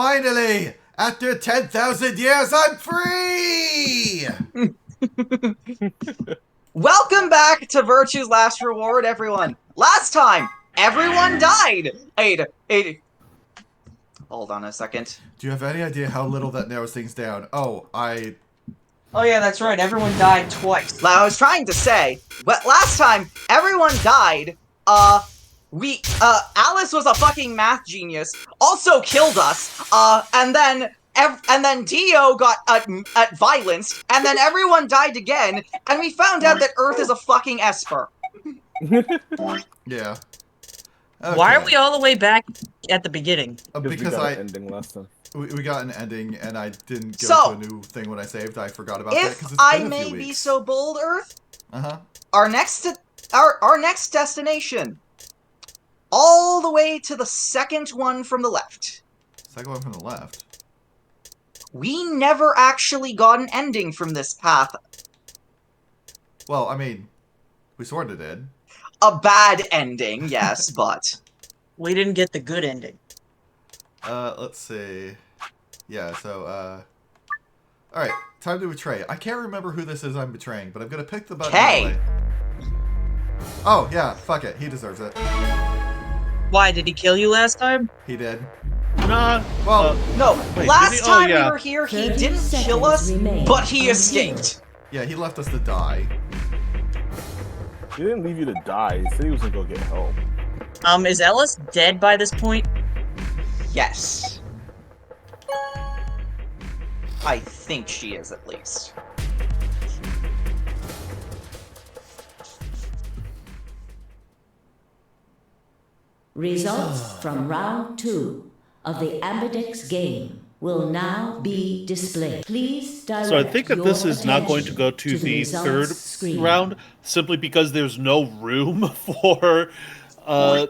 Finally! After 10,000 years, I'm free! Welcome back to Virtue's Last Reward, everyone. Last time, everyone died. Hold on a second. Do you have any idea how little that narrows things down? Oh yeah, that's right. Everyone died twice. I was trying to say, but last time, everyone died. Alice was a fucking math genius, also killed us, and then Dio got violenced, and then everyone died again, and we found out that Earth is a fucking Esper. yeah. Okay. Why are we all the way back at the beginning? Because an ending last time. We got an ending, and I didn't go to a new thing when I saved. I forgot about that. If I may be so bold, Earth, our next destination, all the way to the second one from the left. Second one from the left. We never actually got an ending from this path. Well, I mean, we sort of did. A bad ending, yes, but... We didn't get the good ending. Let's see. Yeah, so, alright, time to betray. I can't remember who this is I'm betraying, but I'm gonna pick the button anyway. Oh, yeah, fuck it. He deserves it. Why, did he kill you last time? He did. Nah. Well, no, wait, last time we were here, he didn't kill us, but he escaped. Yeah, he left us to die. He didn't leave you to die. He said he was gonna go get help. Is Ellis dead by this point? Yes. I think she is, at least. Results from round 2 of the Ambidex game will now be displayed. Please direct So I think that this is not going to go to the results third screen. round, simply because there's no room for a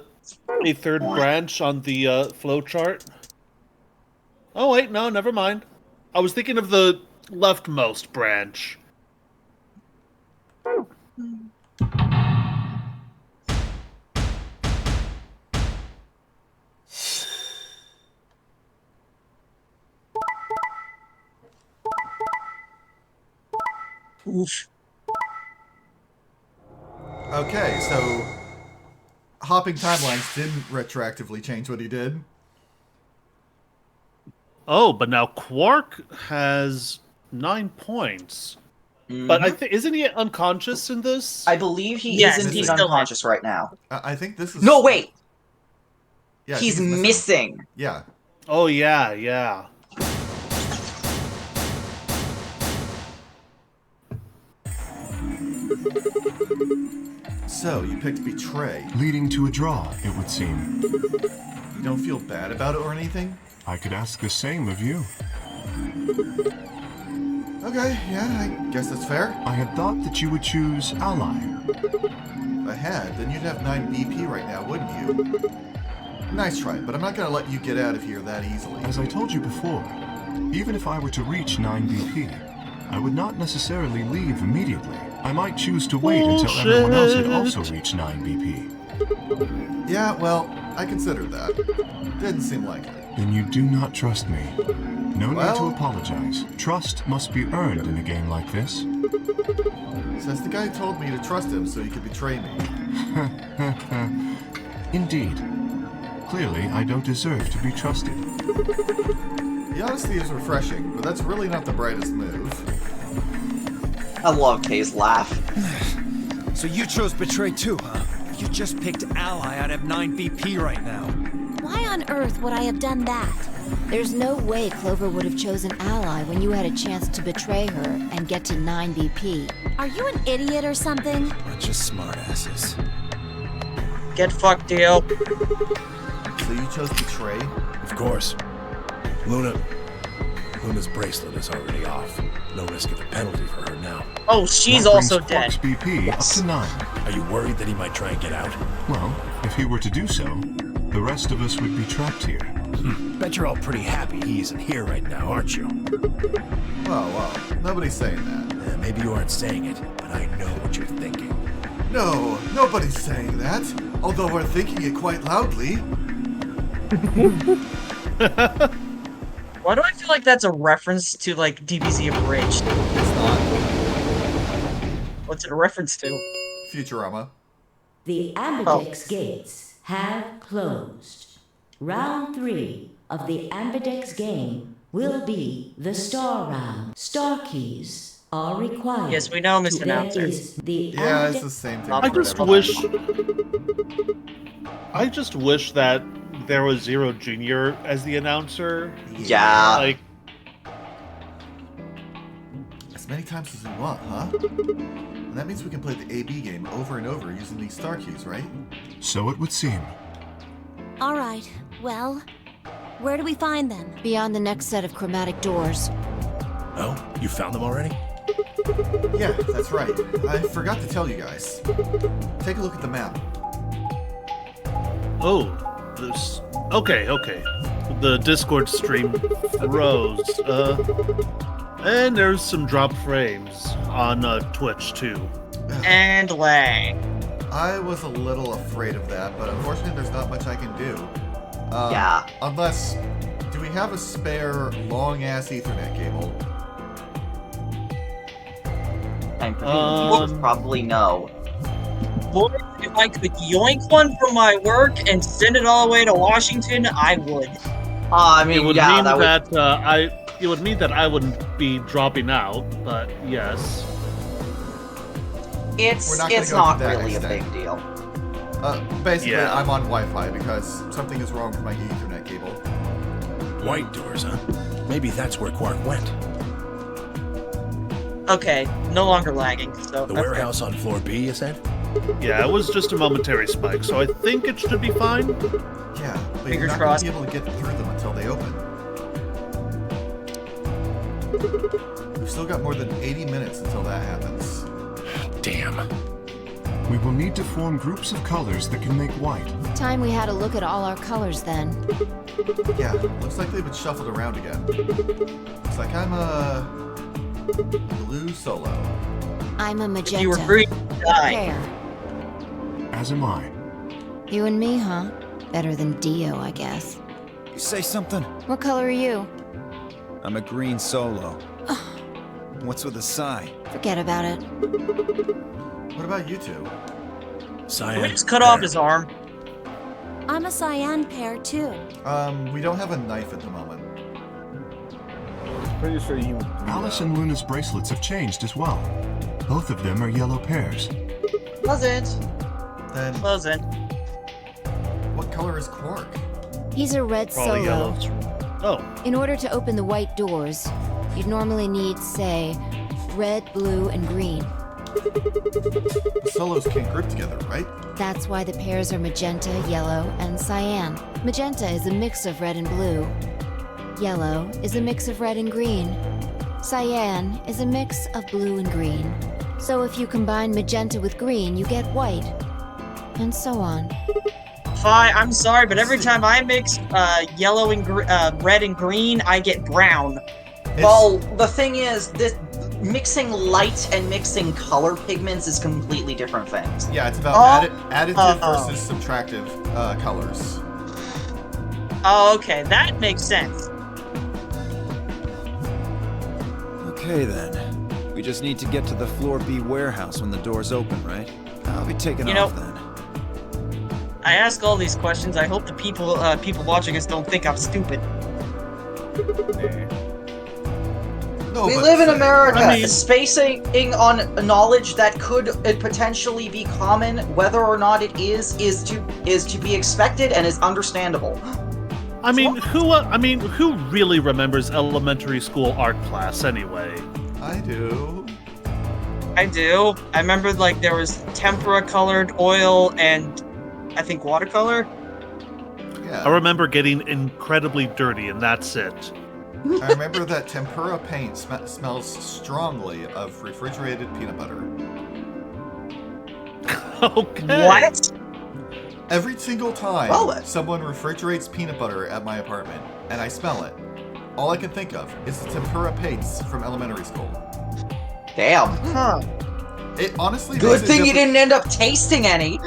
third branch on the flowchart. Oh wait, no, never mind. I was thinking of the leftmost branch. Oof. Okay, so hopping timelines didn't retroactively change what he did. Oh, but now Quark has 9 points. But I think isn't he unconscious in this? I believe he Yes, is indeed he's still unconscious right now. I think this is... No, wait! Yeah, He's missing. Yeah. Oh yeah, yeah. So, you picked Betray. Leading to a draw, it would seem. You don't feel bad about it or anything? I could ask the same of you. Okay, yeah, I guess that's fair. I had thought that you would choose Ally. If I had, then you'd have 9 BP right now, wouldn't you? Nice try, but I'm not gonna let you get out of here that easily. As I told you before, even if I were to reach 9 BP, I would not necessarily leave immediately. I might choose to wait until everyone else had also reached 9 BP. Yeah, well, I considered that. Didn't seem likely. Then you do not trust me. No need to apologize. Trust must be earned in a game like this. Says the guy who told me to trust him so he could betray me. Indeed. Clearly, I don't deserve to be trusted. The honesty is refreshing, but that's really not the brightest move. I love Kay's laugh. So you chose Betray too, huh? You just picked Ally out of 9 BP right now. Why on earth would I have done that? There's no way Clover would have chosen Ally when you had a chance to betray her and get to 9 BP. Are you an idiot or something? Bunch of smartasses. Get fucked, Dio. So you chose Betray? Of course. Luna's bracelet is already off. No risk of a penalty for her now. Oh, she's That also brings dead. Quark's BP up to 9. Are you worried that he might try and get out? Well, if he were to do so, the rest of us would be trapped here. Bet you're all pretty happy he isn't here right now, aren't you? Well, nobody's saying that. Maybe you aren't saying it, but I know what you're thinking. No, nobody's saying that. Although we're thinking it quite loudly. Why do I feel like that's a reference to, like, DBZ Abridged? It's not. What's it a reference to? Futurama. The Ambidex gates have closed. Round 3 of the Ambidex game will be the star round. Star keys are required. Yes, we know, Mr. There Announcer. is the Yeah, it's Ambidex- the same thing. I for just everyone. I just wish that there was Zero Junior as the announcer. Yeah. Like, As many times as we want, huh? And that means we can play the AB game over and over using these star keys, right? So it would seem. All right, well, where do we find them? Beyond the next set of chromatic doors. Oh, you found them already? Yeah, that's right. I forgot to tell you guys. Take a look at the map. oh, this. Okay. The Discord stream froze. And there's some dropped frames on Twitch too. And lag. I was a little afraid of that, but unfortunately there's not much I can do. Yeah. Unless, do we have a spare long-ass Ethernet cable? I'm presuming probably no. Boy, if I could yoink one from my work and send it all the way to Washington, I would. I It mean, would yeah, mean that would... it would mean that I wouldn't be dropping out, but yes. We're It's not gonna it's go not to that really a extent. big deal. Basically, Yeah. I'm on Wi-Fi because something is wrong with my Ethernet cable. White doors, huh? Maybe that's where Quark went. Okay, no longer lagging, so... The warehouse on floor B, you said? Yeah, it was just a momentary spike, so I think it should be fine. Yeah, but you're Fingers not crossed. going to be able to get through them until they open. We've still got more than 80 minutes until that happens. Damn. We will need to form groups of colors that can make white. Time we had a look at all our colors then. Yeah, looks like they've been shuffled around again. Looks like I'm a blue solo. I'm a magenta. If you were green, die. Pear. As am I. You and me, huh? Better than Dio, I guess. You say something? What color are you? I'm a green solo. What's with the sigh? Forget about it. What about you two? Cyan. Can we just cut off his arm? I'm a cyan pear, too. We don't have a knife at the moment. Pretty sure you. Alice and Luna's bracelets have changed as well. Both of them are yellow pairs. Wasn't. Then, Wasn't. what color is Quark? He's a red Probably solo. yellow. Oh, In order to open the white doors, you'd normally need, say, red, blue, and green. The solos can't group together, right? That's why the pairs are magenta, yellow, and cyan. Magenta is a mix of red and blue. Yellow is a mix of red and green. Cyan is a mix of blue and green. So if you combine magenta with green, you get white. And so on. Fine, I'm sorry, but every time I mix yellow and red and green, I get brown. Well, the thing is, this mixing light and mixing color pigments is completely different things. Yeah, it's about additive versus subtractive colors. Oh, okay, that makes sense. Okay then. We just need to get to the floor B warehouse when the doors open, right? I'll be taking You know- off then. I ask all these questions. I hope the people watching us don't think I'm stupid. No, We but live in say- America. I mean- Spacing on knowledge that could potentially be common, whether or not it is to be expected and is understandable. I mean, who really remembers elementary school art class anyway? I do. I do. I remember like there was tempera colored oil and I think watercolor. Yeah. I remember getting incredibly dirty, and that's it. I remember that tempura paint smells strongly of refrigerated peanut butter. Okay. What? Every single time Well, someone refrigerates peanut butter at my apartment and I smell it, all I can think of is the tempura paints from elementary school. Damn. Huh. It honestly Good makes it thing you didn't end up tasting any.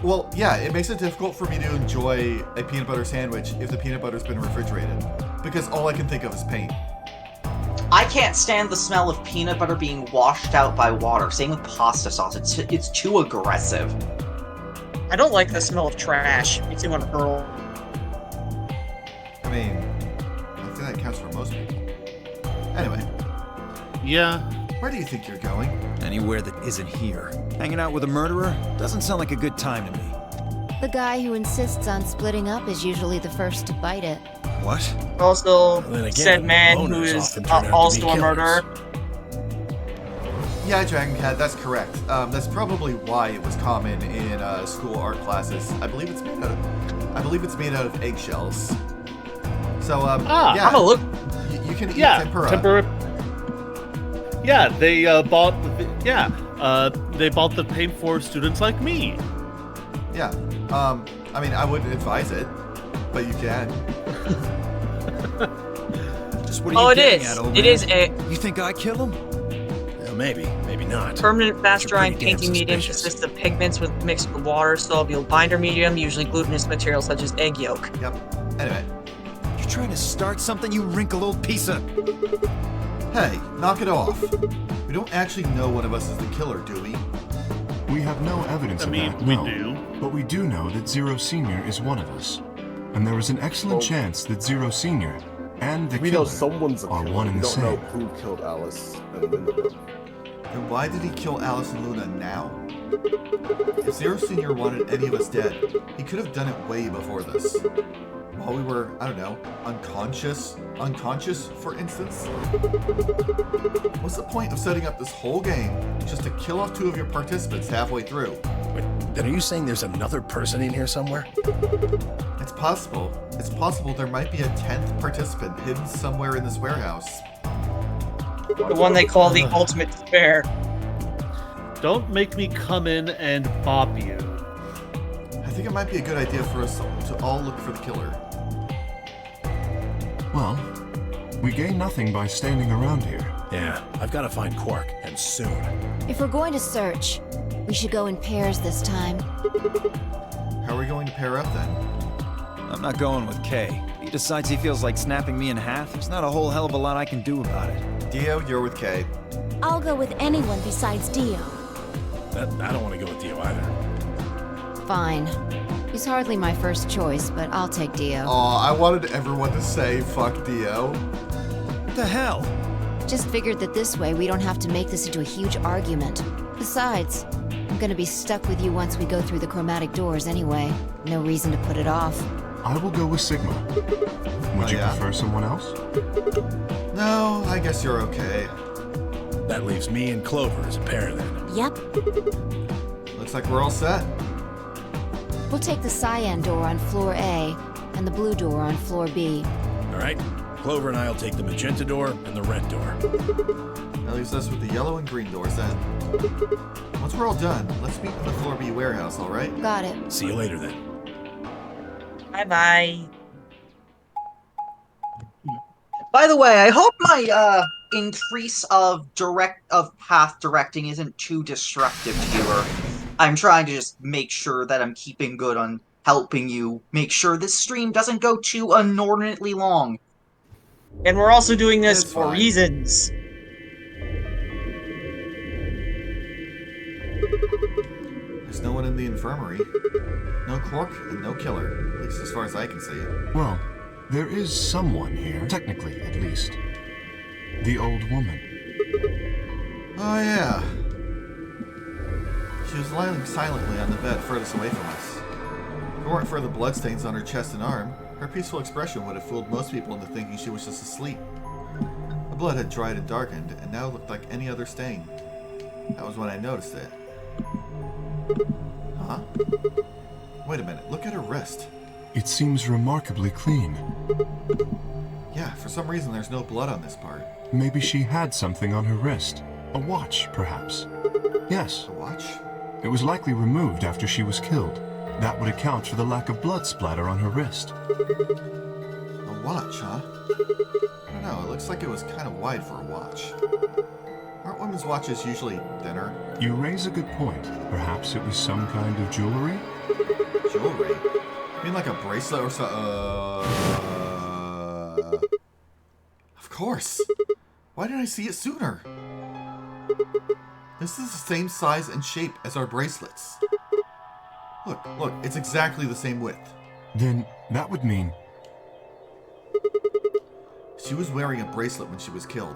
Well, yeah, it makes it difficult for me to enjoy a peanut butter sandwich if the peanut butter's been refrigerated. because all I can think of is paint. I can't stand the smell of peanut butter being washed out by water. Same with pasta sauce. It's too aggressive. I don't like the smell of trash. Makes me want to hurl. I mean, I think that counts for most people. Anyway. Yeah. Where do you think you're going? Anywhere that isn't here. Hanging out with a murderer doesn't sound like a good time to me. The guy who insists on splitting up is usually the first to bite it. What? Also, Then again, said man who loners is often turn out to be also a killers. murderer. Yeah, Dragon Cat, that's correct. That's probably why it was common in school art classes. I believe it's made out of eggshells. So yeah, I'm a look. you can eat Tempura. Yeah, they bought. They bought the paint for students like me. Yeah. I mean, I wouldn't advise it, but you can. Just what are you getting at, old man? It is a You think I kill him? Well, maybe not. permanent fast-drying Pretty damn painting medium. suspicious. Consists of pigments mixed with water, soluble binder medium, usually glutinous material such as egg yolk. Yep. Anyway. You trying to start something, you wrinkled old piece of... Hey, knock it off. We don't actually know one of us is the killer, do we? We have no evidence of that, we no. do. But we do know that Zero Senior is one of us. And there is an excellent chance that Zero Senior and the We know killer someone's a are killer. one and We the don't know same. who killed Alice and Linda. Then why did he kill Alice and Luna now? If Zero Senior wanted any of us dead, he could have done it way before this. While we were, I don't know, unconscious, for instance? What's the point of setting up this whole game just to kill off 2 of your participants halfway through? Wait, then are you saying there's another person in here somewhere? It's possible. It's possible there might be a 10th participant hidden somewhere in this warehouse. The one they call the ultimate despair. Don't make me come in and bop you. I think it might be a good idea for us to all look for the killer. Well, we gain nothing by standing around here. Yeah, I've got to find Quark, and soon. If we're going to search, we should go in pairs this time. How are we going to pair up then? I'm not going with Kay. If he decides he feels like snapping me in half, there's not a whole hell of a lot I can do about it. Dio, you're with Kay. I'll go with anyone besides Dio. I don't want to go with Dio either. Fine. He's hardly my first choice, but I'll take Dio. Aw, I wanted everyone to say fuck Dio. What the hell? Just figured that this way we don't have to make this into a huge argument. Besides, I'm gonna be stuck with you once we go through the chromatic doors anyway. No reason to put it off. I will go with Sigma. Would you yeah? prefer someone else? No, I guess you're okay. That leaves me and Clover as a pair then. Yep. Looks like we're all set. We'll take the cyan door on floor A and the blue door on floor B. All right? Clover and I'll take the magenta door and the red door. That leaves us with the yellow and green doors then. Once we're all done, let's meet in the floor B warehouse, alright? Got it. See you later then. Bye-bye. By the way, I hope my increase of path directing isn't too destructive to you. Or I'm trying to just make sure that I'm keeping good on helping you make sure this stream doesn't go too inordinately long. And we're also doing this It's for fine. reasons. There's no one in the infirmary. No Quark and no killer, at least as far as I can see. Well, there is someone here, technically at least. The old woman. Oh yeah. She was lying silently on the bed furthest away from us. If it weren't for the bloodstains on her chest and arm, her peaceful expression would have fooled most people into thinking she was just asleep. The blood had dried and darkened, and now looked like any other stain. That was when I noticed it. Huh? Wait a minute, look at her wrist. It seems remarkably clean. Yeah, for some reason there's no blood on this part. Maybe she had something on her wrist. A watch, perhaps. Yes, A watch? it was likely removed after she was killed. That would account for the lack of blood splatter on her wrist. A watch, huh? I don't know, it looks like it was kind of wide for a watch. Aren't women's watches usually thinner? You raise a good point. Perhaps it was some kind of jewelry? Jewelry? You mean like a bracelet or so? course. Why didn't I see it sooner? This is the same size and shape as our bracelets. Look, it's exactly the same width. Then that would mean... She was wearing a bracelet when she was killed.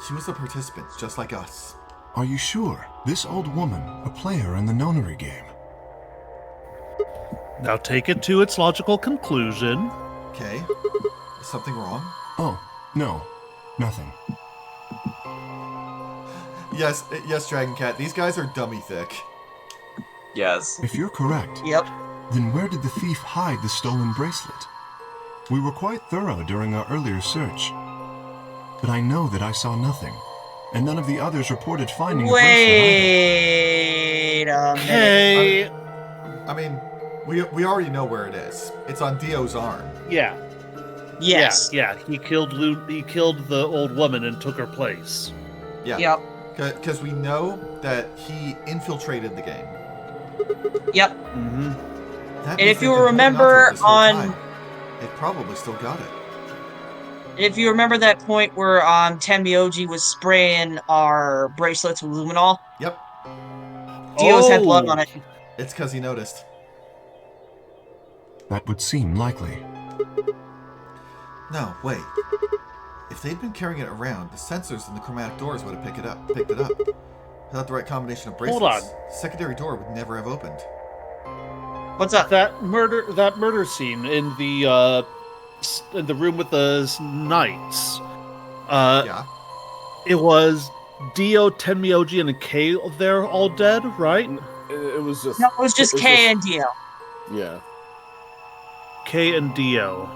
She was a participant, just like us. Are you sure? This old woman, a player in the nonary game. Now take it to its logical conclusion. Okay. Is something wrong? Oh, no. Nothing. Yes, Dragon Cat. These guys are dummy thick. Yes. If you're correct, Yep. then where did the thief hide the stolen bracelet? We were quite thorough during our earlier search, but I know that I saw nothing, and none of the others reported finding a bracelet Wait a minute. Hey. I mean, we already know where it is. It's on Dio's arm. Yeah. Yes. Yeah. He killed the old woman and took her place. Yeah. Yep. Because we know that he infiltrated the game. Yep. Mm-hmm. That And means if they've you been holding on to remember it this whole on- time. They probably still got it. If you remember that point where Tenmyoji was spraying our bracelets with luminol, Yep. Dio's had blood on it. It's because he noticed. That would seem likely. No, wait. If they'd been carrying it around, the sensors in the chromatic doors would have picked it up. Without the right combination of bracelets, Hold on. the secondary door would never have opened. What's up? That murder scene in the room with the knights. Yeah. It was Dio, Tenmyoji, and Kay there all dead, right? It was just... No, it was just Kay and Dio. Yeah. Kay and Dio.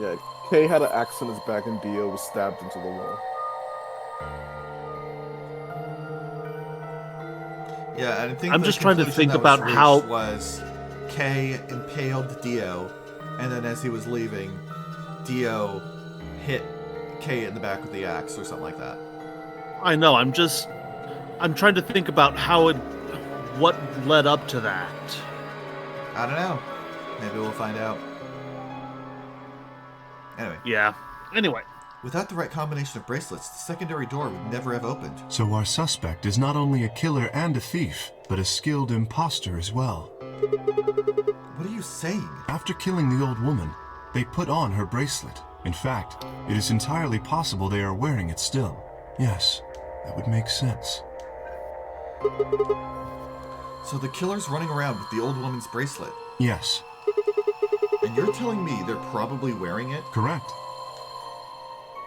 Yeah. Kay had an axe in his back and Dio was stabbed into the wall. Yeah, and I think I'm the just trying to conclusion think that about was reached how- was Kay impaled Dio, and then as he was leaving, Dio hit Kay in the back with the axe or something like that. I know. I'm trying to think about what led up to that. I don't know. Maybe we'll find out. Anyway. Yeah. Anyway. Without the right combination of bracelets, the secondary door would never have opened. So our suspect is not only a killer and a thief, but a skilled imposter as well. What are you saying? After killing the old woman, they put on her bracelet. In fact, it is entirely possible they are wearing it still. Yes, that would make sense. So the killer's running around with the old woman's bracelet. Yes. And you're telling me they're probably wearing it? Correct.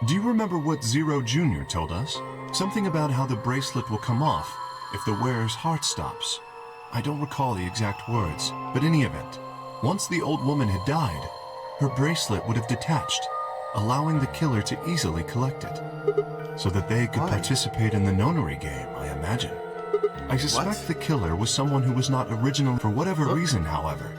Do you remember what Zero Jr. told us? Something about how the bracelet will come off if the wearer's heart stops. I don't recall the exact words, but in any event, once the old woman had died, her bracelet would have detached, allowing the killer to easily collect it, so that they could participate in the nonary game, I imagine. I suspect the killer was someone who was not original for whatever reason, however.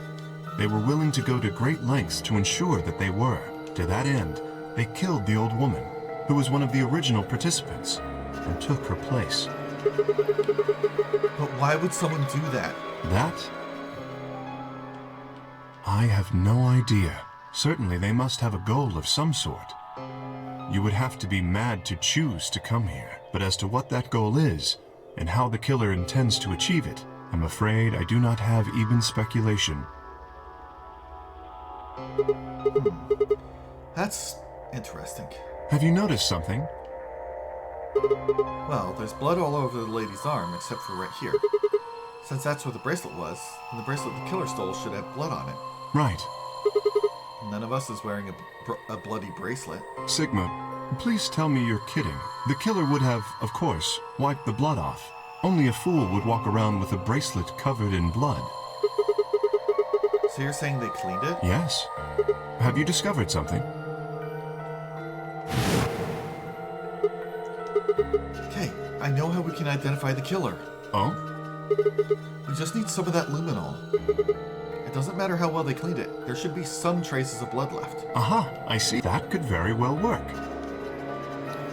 They were willing to go to great lengths to ensure that they were. To that end, they killed the old woman, who was one of the original participants, and took her place. But why would someone do that? That? I have no idea. Certainly they must have a goal of some sort. You would have to be mad to choose to come here. But as to what that goal is, and how the killer intends to achieve it, I'm afraid I do not have even speculation. That's interesting. Have you noticed something? Well, there's blood all over the lady's arm, except for right here. Since that's where the bracelet was, and the bracelet the killer stole should have blood on it. Right. None of us is wearing a bloody bracelet. Sigma, please tell me you're kidding. The killer would have, of course, wiped the blood off. Only a fool would walk around with a bracelet covered in blood. So you're saying they cleaned it? Yes. Have you discovered something? Okay, I know how we can identify the killer. Oh? We just need some of that luminol. It doesn't matter how well they cleaned it. There should be some traces of blood left. Aha, I see. That could very well work.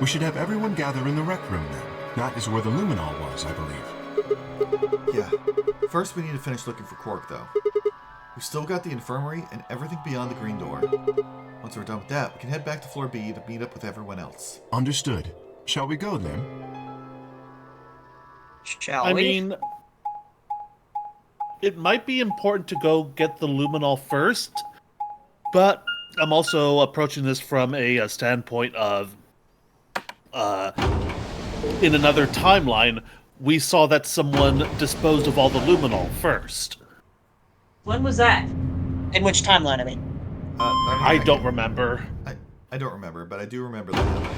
We should have everyone gather in the rec room then. That is where the luminol was, I believe. Yeah. First, we need to finish looking for Quark, though. We've still got the infirmary and everything beyond the green door. Once we're done with that, we can head back to floor B to meet up with everyone else. Understood. Shall we go then? Shall we? mean, it might be important to go get the luminol first, but I'm also approaching this from a standpoint of, in another timeline, we saw that someone disposed of all the luminol first. When was that? In which timeline, I mean? I don't remember. I don't remember, but I do remember that happening.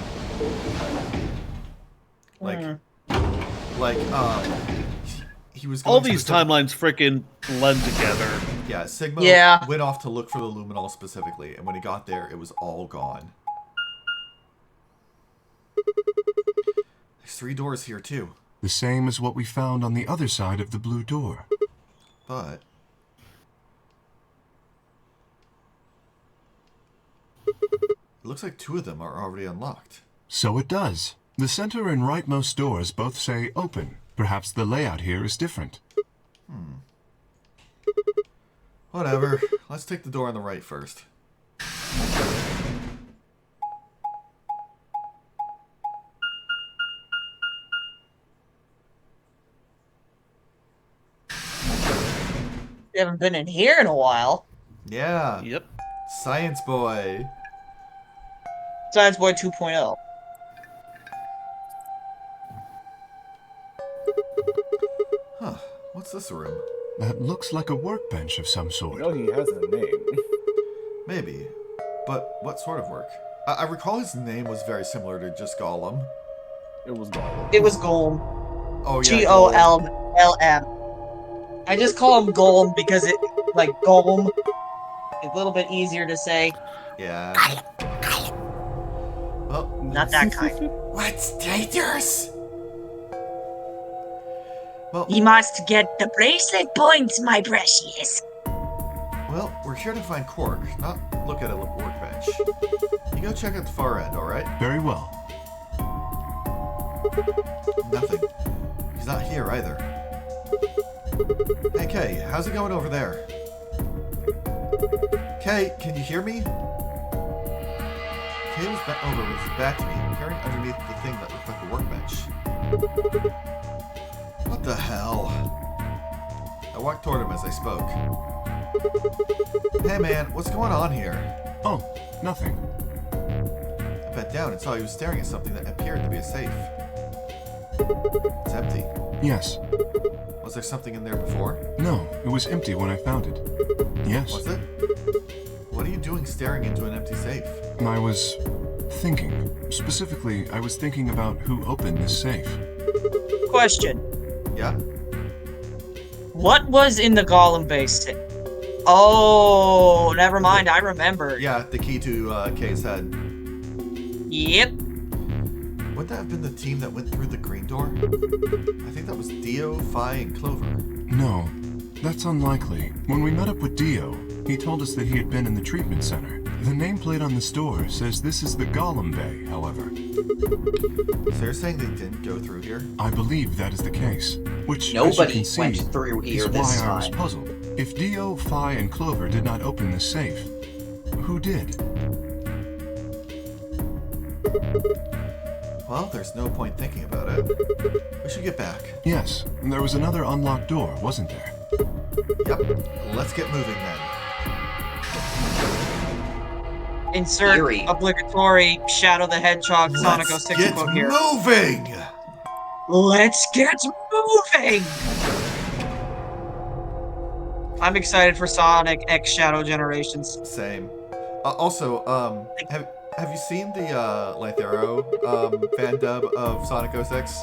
He was going all these timelines freaking blend together. Yeah, Sigma went off to look for the luminol specifically, and when he got there, it was all gone. There's 3 doors here, too. The same as what we found on the other side of the blue door. But... it looks like 2 of them are already unlocked. So it does. The center and rightmost doors both say open. Perhaps the layout here is different. Whatever. Let's take the door on the right first. We haven't been in here in a while. Yeah. Yep. Science boy. Science Boy 2.0. Huh. What's this room? That looks like a workbench of some sort. You know he has a name. Maybe. But what sort of work? I recall his name was very similar to just Gollum. It was Gollum. It was Golem. Oh, yeah. G-O-L-L-M. I just call him Golem because it, like, Golem. It's a little bit easier to say. Yeah. Well, not that kind. What's dangerous? Well, You must get the bracelet points, my precious. Well, we're here to find Quark, not look at a workbench. You go check out the far end, alright? Very well. Nothing. He's not here either. Hey, Kay, how's it going over there? Kay, can you hear me? Kay was bent over with his back to me, peering underneath the thing that looked like a workbench. What the hell? I walked toward him as I spoke. Hey man, what's going on here? Oh, nothing. I bent down and saw he was staring at something that appeared to be a safe. It's empty. Yes. Was there something in there before? No, it was empty when I found it. Yes. Was it? What are you doing staring into an empty safe? I was thinking. Specifically, I was thinking about who opened this safe. Question. Yeah? What was in the Golem base? Oh, never mind. I remember. Yeah, the key to Kay's head. Yep. Would that have been the team that went through the green door? I think that was Dio, Phi, and Clover. No, that's unlikely. When we met up with Dio, he told us that he had been in the treatment center. The nameplate on the store says this is the Golem Bay, however. So you're saying they didn't go through here? I believe that is the case. Which, Nobody as you went can see, through here is this why I was time. puzzled. If Dio, Phi, and Clover did not open this safe, who did? Well, there's no point thinking about it. We should get back. Yes, there was another unlocked door, wasn't there? Yep. Let's get moving then. Insert Eerie. obligatory Shadow the Hedgehog Sonic Let's 06 get quote here. moving! Let's get moving! I'm excited for Sonic X Shadow Generations. Same. Also, have you seen the Lythero fan dub of Sonic 06?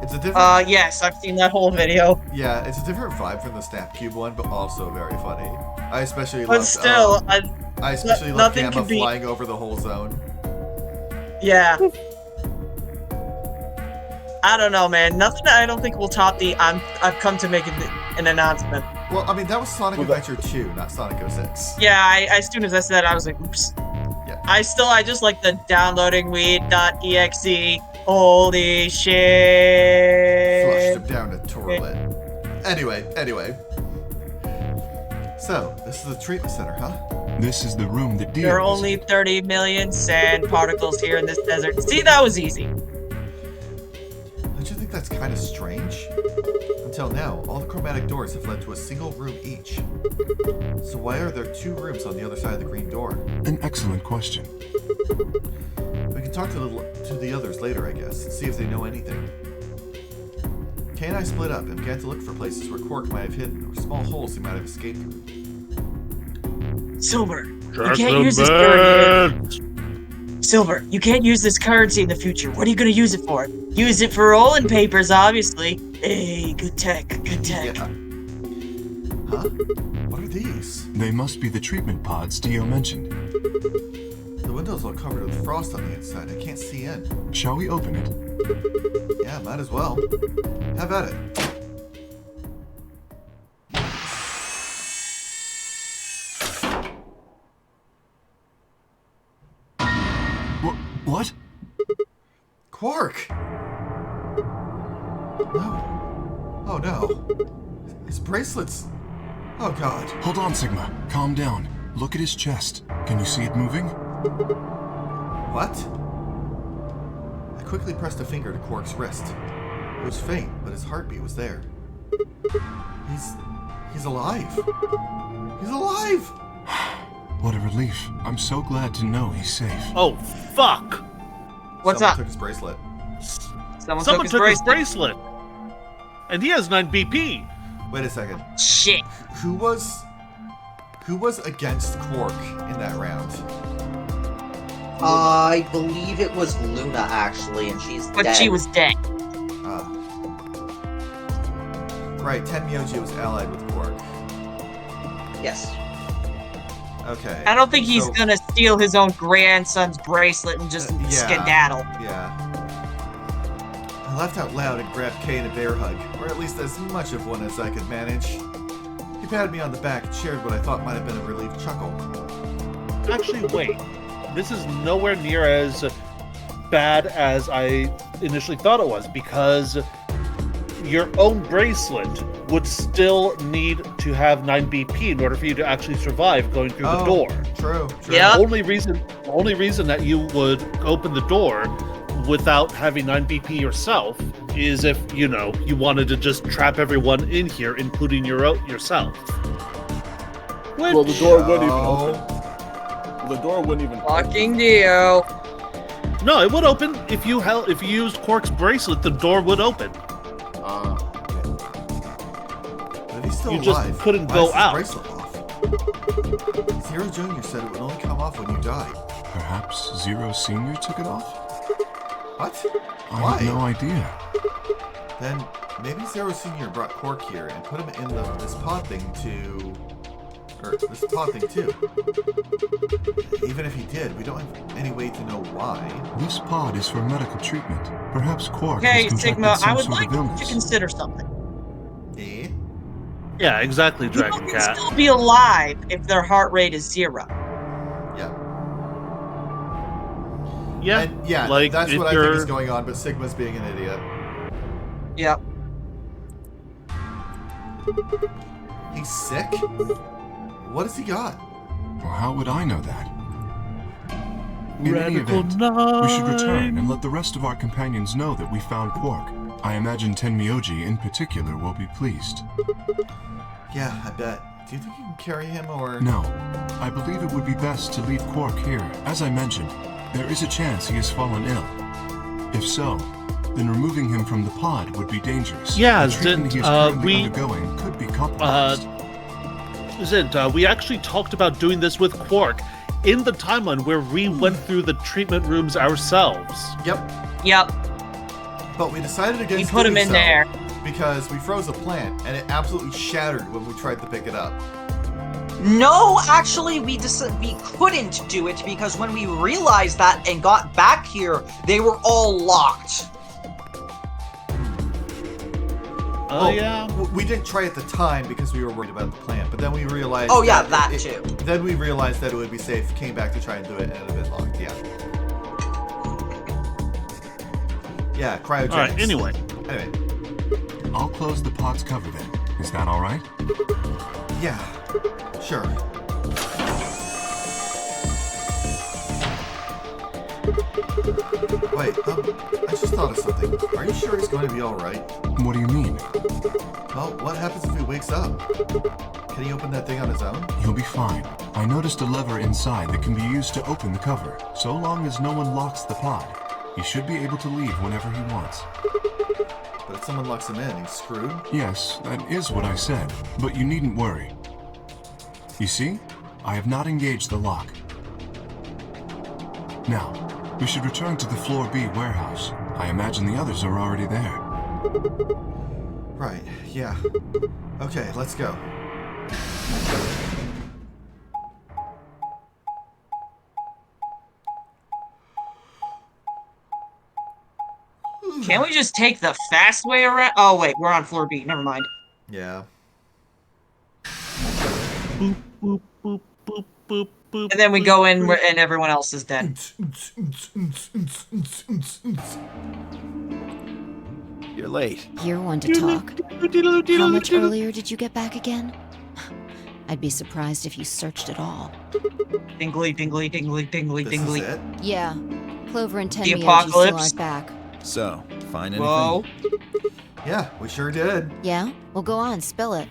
It's a different. Yes, I've seen that whole video. Yeah, it's a different vibe from the Snapcube one, but also very funny. I especially But loved. still, I especially love nothing Gamma could be- flying over the whole zone. yeah. I don't know, man. Nothing I don't think will top the I've come to make an announcement. Well, I mean, that was Sonic Adventure 2, not Sonic 06. Yeah, as soon as I said, I was like, oops. Yeah. I just like the downloading weed.exe. Holy shit. Flushed him down a toilet. Anyway. So, this is the treatment center, huh? This is the room that Dio There are only 30 million sand particles here in this desert. See, that was easy. Don't you think that's kind of strange? Until now, all the chromatic doors have led to a single room each. So why are there 2 rooms on the other side of the green door? An excellent question. We can talk to the others later, I guess, and see if they know anything. Kay and I split up and began to look for places where Quark might have hidden, or small holes he might have escaped through. Silver, you can't use this currency. Silver, you can't use this currency in the future. What are you gonna use it for? Use it for rolling papers, obviously. Hey, good tech, good tech. Yeah. Huh? What are these? They must be the treatment pods Dio mentioned. The windows are covered with frost on the inside. I can't see in. Shall we open it? Yeah, might as well. Have at it. What? Quark! No. Oh no. His bracelets. Oh god. Hold on, Sigma. Calm down. Look at his chest. Can you see it moving? What? I quickly pressed a finger to Quark's wrist. It was faint, but his heartbeat was there. He's alive. He's alive! What a relief. I'm so glad to know he's safe. Oh, fuck! What's Someone up? took his bracelet. Someone took his bracelet. And he has 9 BP. Wait a second. Shit. Who was against Quark in that round? I believe it was Luna, actually, and she's dead. But she was dead. Right, Tenmyoji was allied with Quark. Yes. Okay. I don't think he's so- gonna steal his own grandson's bracelet and just skedaddle. Yeah. I laughed out loud and grabbed Kay in a bear hug, or at least as much of one as I could manage. He patted me on the back and shared what I thought might have been a relieved chuckle. Actually, wait. This is nowhere near as bad as I initially thought it was, because your own bracelet would still need to have 9 BP in order for you to actually survive going through the door. True. Yeah. The only reason that you would open the door without having 9 BP yourself is if, you wanted to just trap everyone in here, including yourself. Well, the door wouldn't even open. The door wouldn't even Fucking Dio. No, it would open. If you used Quark's bracelet, the door would open. But if he's still You alive, just couldn't why go is his out. bracelet off? Zero Jr. said it would only come off when you died. Perhaps Zero Senior took it off? What? I Why? have no idea. Then maybe Zero Senior brought Quark here and put him in this pod thing too. Even if he did, we don't have any way to know why. This pod is for medical treatment. Perhaps Quark Okay, has contracted Sigma, some I would sort like of illness. to consider something. Eh? Yeah, exactly, People Dragon can Cat. still be alive if their heart rate is 0. Yeah. Yeah, And yeah, like that's if what I think you're- is going on, but Sigma's being an idiot. Yep. He's sick? What has he got? Well, how would I know that? In any Radical event, we should return and let the rest of our companions know that we found Quark. I imagine Tenmyoji in particular will be pleased. Yeah, I bet. Do you think you can carry him, or...? No, I believe it would be best to leave Quark here. As I mentioned, there is a chance he has fallen ill. If so, then removing him from the pod would be dangerous. Yeah, the treatment he is currently undergoing could be compromised. We actually talked about doing this with Quark in the timeline where we went through the treatment rooms ourselves. Yep. But we decided against We put him doing in so there. because we froze a plant, and it absolutely shattered when we tried to pick it up. No, actually, we couldn't do it because when we realized that and got back here, they were all locked. Oh, yeah. We didn't try at the time because we were worried about the plant, but then we realized... Oh, yeah, that too. Then we realized that it would be safe, came back to try and do it, and it had been locked, yeah. Yeah, cryogenics. Alright, anyway. I'll close the pod's cover then. Is that alright? Yeah, sure. Wait, I just thought of something. Are you sure he's going to be alright? What do you mean? Well, what happens if he wakes up? Can he open that thing on his own? He'll be fine. I noticed a lever inside that can be used to open the cover. So long as no one locks the pod, he should be able to leave whenever he wants. But if someone locks him in, he's screwed? Yes, that is what I said, but you needn't worry. You see? I have not engaged the lock. Now, we should return to the Floor B warehouse. I imagine the others are already there. Right, yeah. Okay, let's go. Can't we just take the fast way around? Oh, wait, we're on floor B. Never mind. Yeah. Boop, boop, boop, boop, boop, boop. And then we go in and everyone else is dead. You're late. You're one to talk. How much earlier did you get back again? I'd be surprised if you searched at all. Dingly, dingly, dingly, dingly, This dingly. is it? Yeah. Clover and The Tenmyoji still apocalypse? aren't back. So, find anything? Whoa. Yeah, we sure did. Yeah? Well, go on, spill it.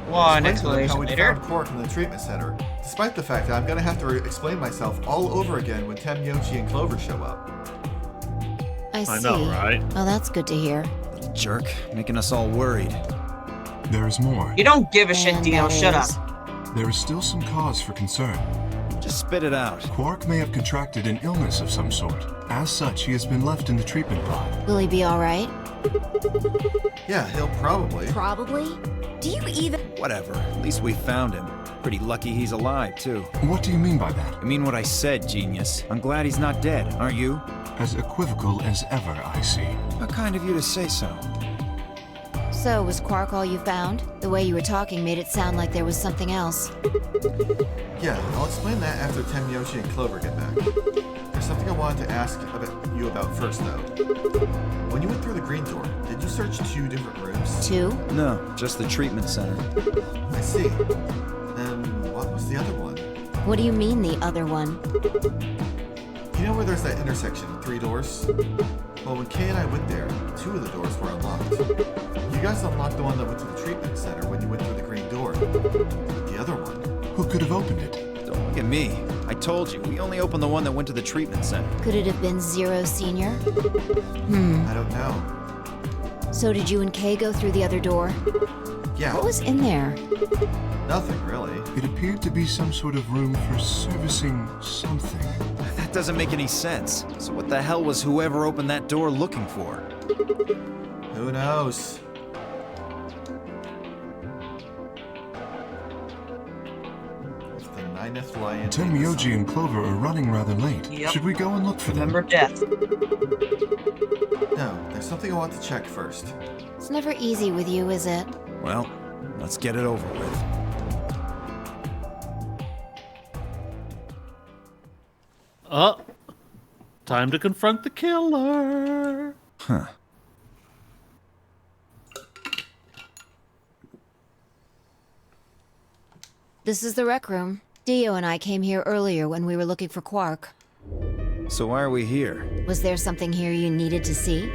One Explain to them how explanation we later. found Quark in the treatment center, despite the fact that I'm gonna have to explain myself all over again when Tenmyoji and Clover show up. I see. I know, right? Oh, that's good to hear. Little jerk, making us all worried. There is more. You don't give a shit, And Dio. that Shut is- up. There is still some cause for concern. Just spit it out. Quark may have contracted an illness of some sort. As such, he has been left in the treatment pod. Will he be alright? Yeah, he'll probably. Probably. Do you even... Whatever, at least we found him. Pretty lucky he's alive, too. What do you mean by that? I mean what I said, genius. I'm glad he's not dead, aren't you? As equivocal as ever, I see. How kind of you to say so. So, was Quark all you found? The way you were talking made it sound like there was something else. Yeah, I'll explain that after Tenmyoji and Clover get back. There's something I wanted to ask you about first, though. When you went through the green door, did you search 2 different rooms? 2? No, just the treatment center. I see. Then what was the other one? What do you mean, the other one? You know where there's that intersection, 3 doors? Well, when Kay and I went there, 2 of the doors were unlocked. You guys unlocked the one that went to the treatment center when you went through the green door. The other one. Who could have opened it? Don't look at me. I told you, we only opened the one that went to the treatment center. Could it have been Zero Senior? I don't know. So did you and Kay go through the other door? Yeah, What was in there? nothing really. It appeared to be some sort of room for servicing something. That doesn't make any sense. So what the hell was whoever opened that door looking for? Who knows? It's the 9th lion. Tenmyoji and Clover are running rather late. Yep. Should we go and look for them? Remember death. No, there's something I want to check first. It's never easy with you, is it? Well, let's get it over with. Time to confront the killer. Huh. This is the rec room. Dio and I came here earlier when we were looking for Quark. So why are we here? Was there something here you needed to see? I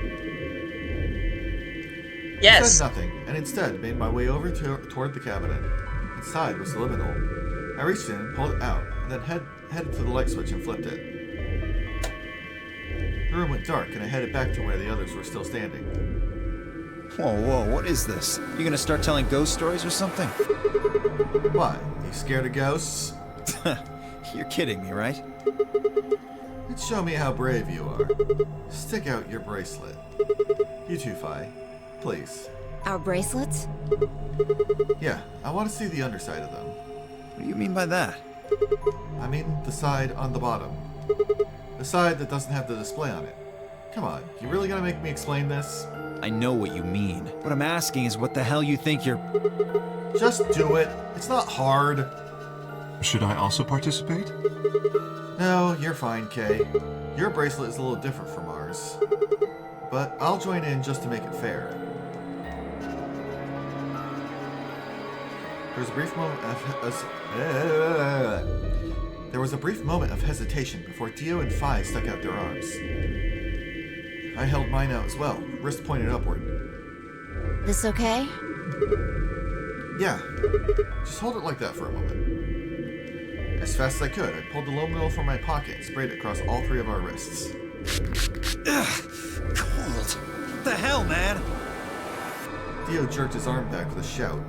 Yes. said nothing, and instead made my way over toward the cabinet. Inside was the liminal. I reached in, pulled it out, and then headed to the light switch and flipped it. The room went dark, and I headed back to where the others were still standing. Whoa, what is this? You gonna start telling ghost stories or something? Why? You scared of ghosts? You're kidding me, right? Let's show me how brave you are. Stick out your bracelet. You too, Fi. Please. Our bracelets? Yeah, I want to see the underside of them. What do you mean by that? I mean the side on the bottom. The side that doesn't have the display on it. Come on, you really gonna make me explain this? I know what you mean. What I'm asking is what the hell you think you're... Just do it. It's not hard. Should I also participate? No, you're fine, Kay. Your bracelet is a little different from ours. But I'll join in just to make it fair. There's a brief moment There was a brief moment of hesitation before Dio and Phi stuck out their arms. I held mine out as well, wrist pointed upward. This okay? Yeah. Just hold it like that for a moment. As fast as I could, I pulled the luminol from my pocket and sprayed it across all 3 of our wrists. Ugh, cold. What the hell, man? Dio jerked his arm back with a shout.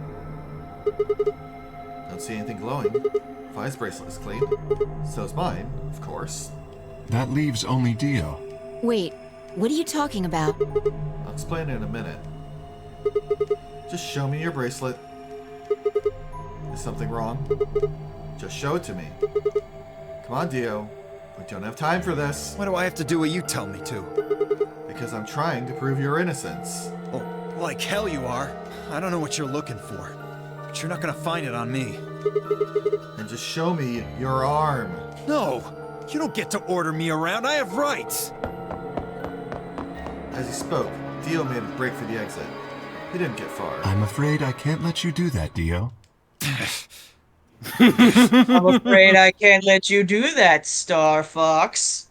Don't see anything glowing. Phi's bracelet is clean. So's mine, of course. That leaves only Dio. Wait, what are you talking about? I'll explain in a minute. Just show me your bracelet. Is something wrong? Just show it to me. Come on, Dio. We don't have time for this. Why do I have to do what you tell me to? Because I'm trying to prove your innocence. Oh, like hell you are. I don't know what you're looking for, but you're not gonna find it on me. And just show me your arm. No! You don't get to order me around. I have rights! As he spoke, Dio made a break for the exit. He didn't get far. I'm afraid I can't let you do that, Dio. I'm afraid I can't let you do that, Star Fox.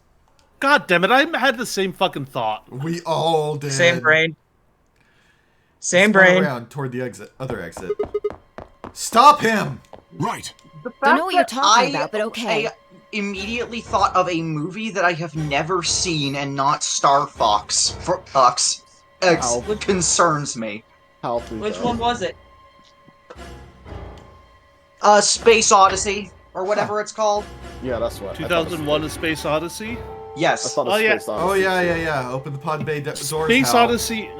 God damn it, I had the same fucking thought. We all did. Same brain. Same Spun brain. around toward the other exit. Stop him! Right. Don't know what you're talking about, but okay. I immediately thought of a movie that I have never seen and not Star Fox. Concerns me. Which one was it? Space Odyssey, or whatever it's called. Yeah, that's what. 2001: A Space Odyssey. Yes. I thought it was Oh, yeah. Space Odyssey. Oh, yeah. Open the pod bay doors. Space Hal. Odyssey.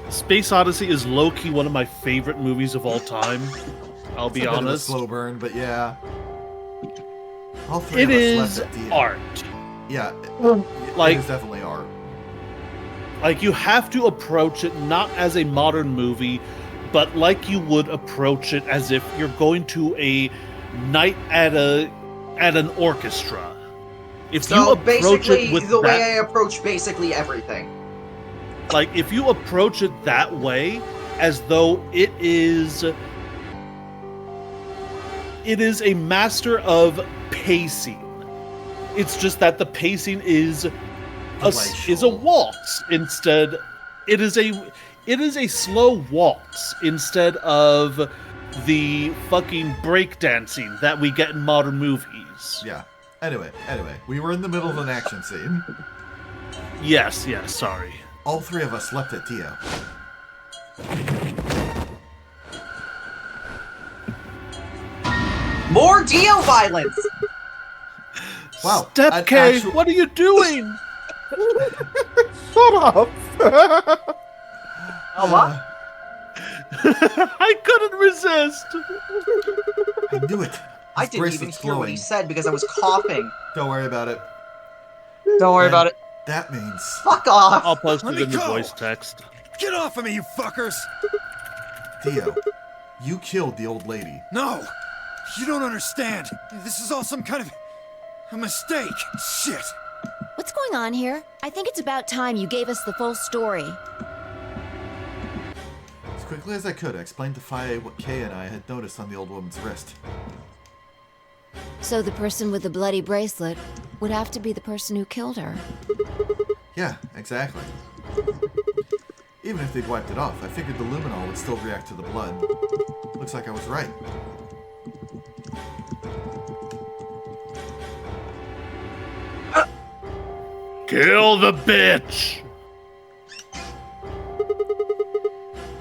Space Odyssey is low-key one of my favorite movies of all time. I'll be It's a bit of a honest. slow burn, but yeah. All 3 It of us is left at the art. Yeah, Like- it is definitely art. Like, you have to approach it not as a modern movie, but like you would approach it as if you're going to a night at an orchestra. If you So approach basically, it with the way that, I approach basically everything. like, if you approach it that way, as though it is a master of pacing. It's just that the pacing is a waltz instead. It is a slow waltz instead of the fucking breakdancing that we get in modern movies. Yeah. Anyway, we were in the middle of an action scene. Yes, sorry. All 3 of us leapt at Dio. More Dio violence! Wow. Step K, what are you doing? Shut up! Oh, what? I couldn't resist. I knew it. I His didn't even bracelet's hear what glowing. he said because I was coughing. Don't worry about it. Don't worry And about it. That means Fuck off! I'll post Let it me in the go. voice text. Get off of me, you fuckers! Dio, you killed the old lady. No! You don't understand. This is all some kind of a mistake. Shit. What's going on here? I think it's about time you gave us the full story. As quickly as I could, I explained to Phi what Kay and I had noticed on the old woman's wrist. So the person with the bloody bracelet would have to be the person who killed her. Yeah, exactly. Even if they'd wiped it off, I figured the luminol would still react to the blood. Looks like I was right. Kill the bitch!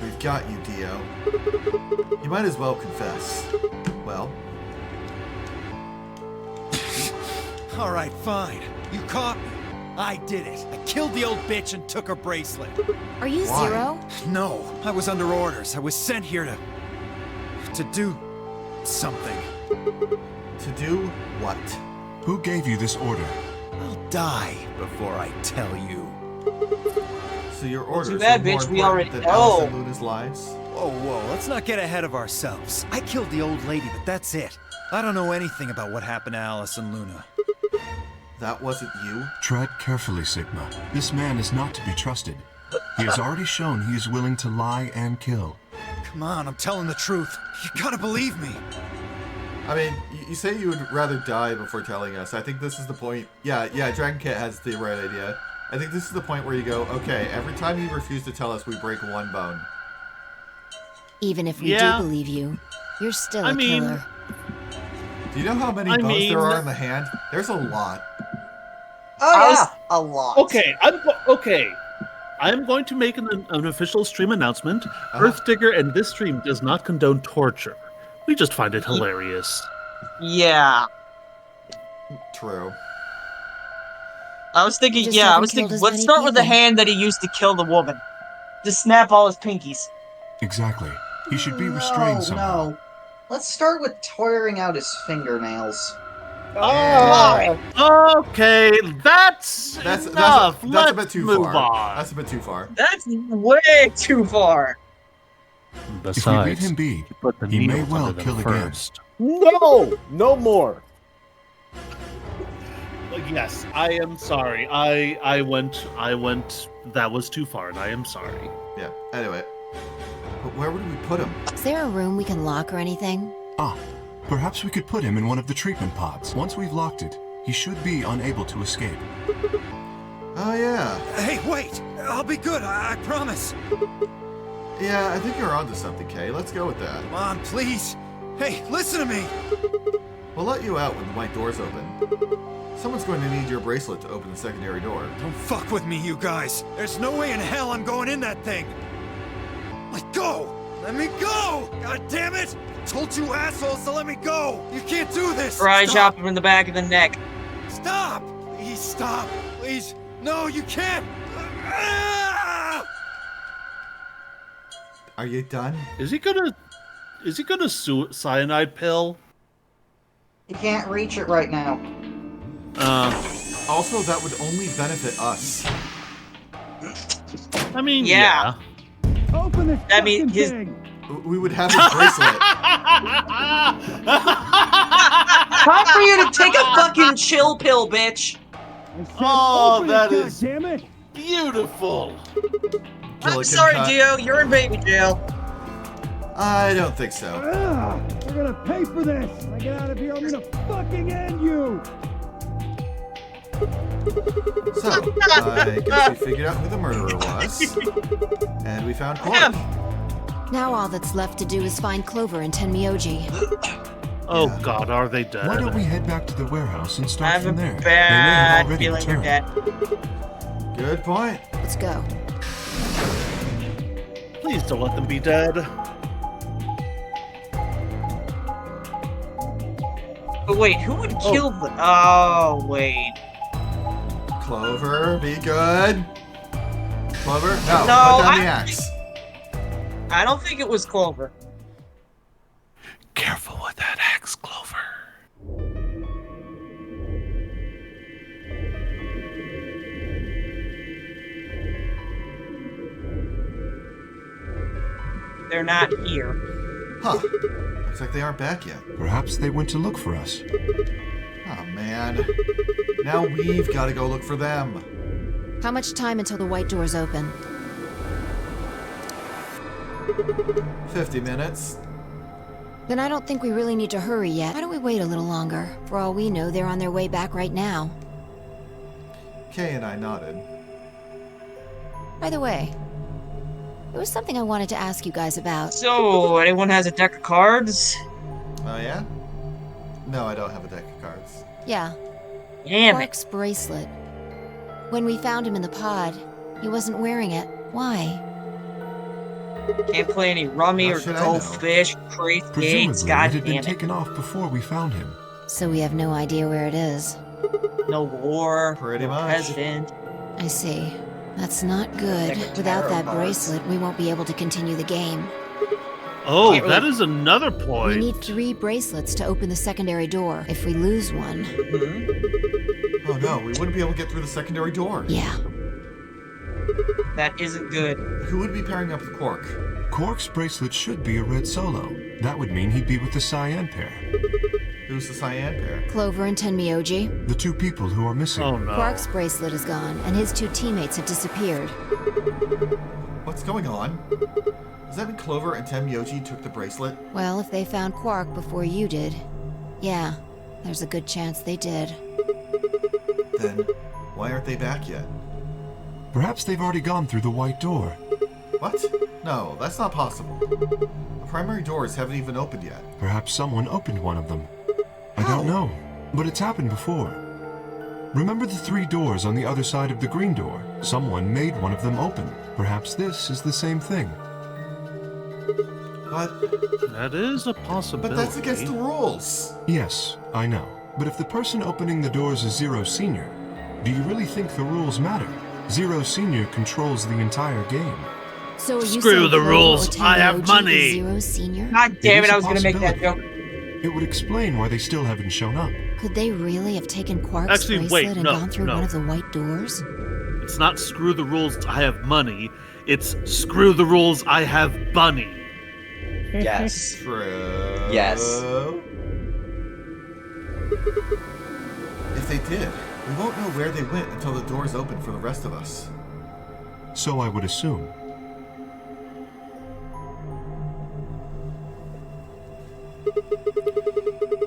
We've got you, Dio. You might as well confess. Well, Alright, fine. You caught me. I did it. I killed the old bitch and took her bracelet. Are you Why? Zero? No, I was under orders. I was sent here to do something. to do what? Who gave you this order? I'll die before I tell you. So your orders too bad, were more bitch, we important already than know. Alice and Luna's lives? Whoa, let's not get ahead of ourselves. I killed the old lady, but that's it. I don't know anything about what happened to Alice and Luna. That wasn't you? Tread carefully, Sigma. This man is not to be trusted. He has already shown he is willing to lie and kill. Come on, I'm telling the truth. You gotta believe me. I mean, you say you would rather die before telling us. I think this is the point. Yeah, Dragon Kit has the right idea. I think this is the point where you go, okay, every time you refuse to tell us, we break one bone. Even if we do believe you, you're still a killer. Do you know how many bones there are in the hand? There's a lot. Oh yeah, a lot. Okay, I'm going to make an official stream announcement. Earthdigger and this stream does not condone torture. We just find it hilarious. Yeah. True. I was thinking, let's start with the hand that he used to kill the woman. Just snap all his pinkies. Exactly. He should be restrained somehow. No. Let's start with tearing out his fingernails. Okay, that's enough. That's a bit too move far. on. That's a bit too far. That's way too far. If we leave him be, he may well kill again. No! No more! Yes, I am sorry. I went, that was too far, and I am sorry. Yeah, anyway. But where would we put him? Is there a room we can lock or anything? Perhaps we could put him in one of the treatment pods. Once we've locked it, he should be unable to escape. Oh, yeah. Hey, wait! I'll be good, I promise. Yeah, I think you're onto something, Kay. Let's go with that. Come on, please. Hey, listen to me. We'll let you out when the white door's open. Someone's going to need your bracelet to open the secondary door. Don't fuck with me, you guys. There's no way in hell I'm going in that thing. Let go! Let me go! God damn it! I told you assholes to let me go! You can't do this! Try chop him in the back of the neck. Stop! Please stop! Please! No, you can't! Ah! Are you done? Is he gonna cyanide pill? You can't reach it right now. Also, that would only benefit us. I mean, yeah. Open this fucking thing. We would have his bracelet. Time for you to take a fucking chill pill, bitch. Oh, that is damn it. beautiful. I'm sorry, Dio. You're in baby jail. I don't think so. We're gonna pay for this. When I get out of here, I'm gonna fucking end you. So, I guess we figured out who the murderer was. And we found Quark. Now all that's left to do is find Clover and Tenmyoji. Oh God, are they dead? Why don't we head back to the warehouse and I start have from a there? bad They may have already feeling they're returned. dead. Good point. Let's go. Please don't let them be dead. But wait, who would kill them? Oh, wait. Clover, be good. Clover? No, No, put down the axe. I don't think it was Clover. Careful with that axe, Clover. They're not here. Huh. Looks like they aren't back yet. Perhaps they went to look for us. Oh, man. Now we've got to go look for them. How much time until the white door's open? 50 minutes. Then I don't think we really need to hurry yet. Why don't we wait a little longer? For all we know, they're on their way back right now. Kay and I nodded. By the way, there was something I wanted to ask you guys about. So, anyone has a deck of cards? Oh, yeah? No, I don't have a deck of cards. Yeah. Damn it. Quark's bracelet. When we found him in the pod, he wasn't wearing it. Why? Can't play any rummy How or should I goldfish, crazy gates, Presumably, it god had been damn it. taken off before we found him. So we have no idea where it is. No war, Pretty no much. president. I see. That's not good. Like a Without tarot that cards. bracelet, we won't be able to continue the game. Oh, Can't that really- is another We point. need 3 bracelets to open the secondary door. If we lose one, Oh, no, we wouldn't be able to get through the secondary door. yeah. That isn't good. Who would be pairing up with Quark? Quark's bracelet should be a red solo. That would mean he'd be with the cyan pair. Who's the cyan pair? Clover and Tenmyoji. The 2 people who are missing. Oh no. Quark's bracelet is gone, and his 2 teammates have disappeared. What's going on? Does that mean Clover and Tenmyoji took the bracelet? Well, if they found Quark before you did, Yeah, there's a good chance they did. Then, why aren't they back yet? Perhaps they've already gone through the white door. What? No, that's not possible. The primary doors haven't even opened yet. Perhaps someone opened one of them. I don't know, but it's happened before. Remember the 3 doors on the other side of the green door? Someone made one of them open. Perhaps this is the same thing. But That is a possibility. But that's against the rules. Yes, I know. But if the person opening the doors is Zero Senior, do you really think the rules matter? Zero Senior controls the entire game. So are you Screw saying the Clover rules, or I have Tennoji is money. Zero Senior? God damn It it, is I a was gonna make that joke. possibility. It would explain why they still haven't shown up. Could they really have taken Quark's Actually, bracelet wait, and no, gone through no. one of the white doors? It's not screw the rules, I have money. It's screw the rules, I have bunny. Yes. True. Yes. If they did, we won't know where they went until the doors open for the rest of us. So I would assume.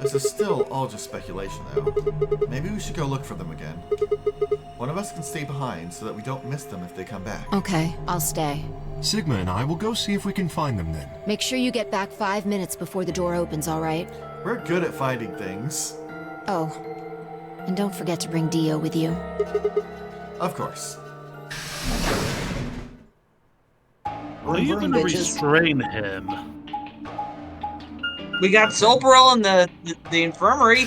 This is still all just speculation, though. Maybe we should go look for them again. One of us can stay behind so that we don't miss them if they come back. Okay, I'll stay. Sigma and I will go see if we can find them then. Make sure you get back 5 minutes before the door opens, alright? We're good at finding things. Oh, and don't forget to bring Dio with you. Of course. Are you Vroom, gonna bitches. restrain him? We got Soperol in the infirmary.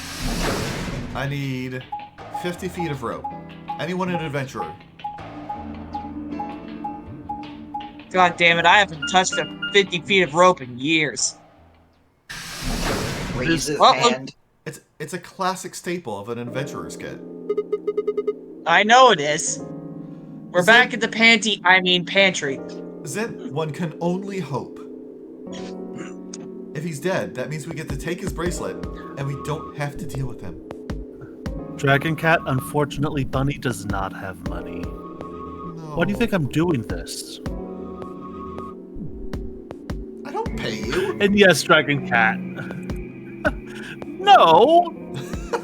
I need 50 feet of rope. Anyone an adventurer? God damn it, I haven't touched a 50 feet of rope in years. Raise his Well, hand. It's a classic staple of an adventurer's kit. I know it is. We're Is back it- at the pantry. Zin, one can only hope. If he's dead, that means we get to take his bracelet, and we don't have to deal with him. Dragon Cat, unfortunately, Bunny does not have money. No. Why do you think I'm doing this? I don't pay you. And yes, Dragon Cat. No,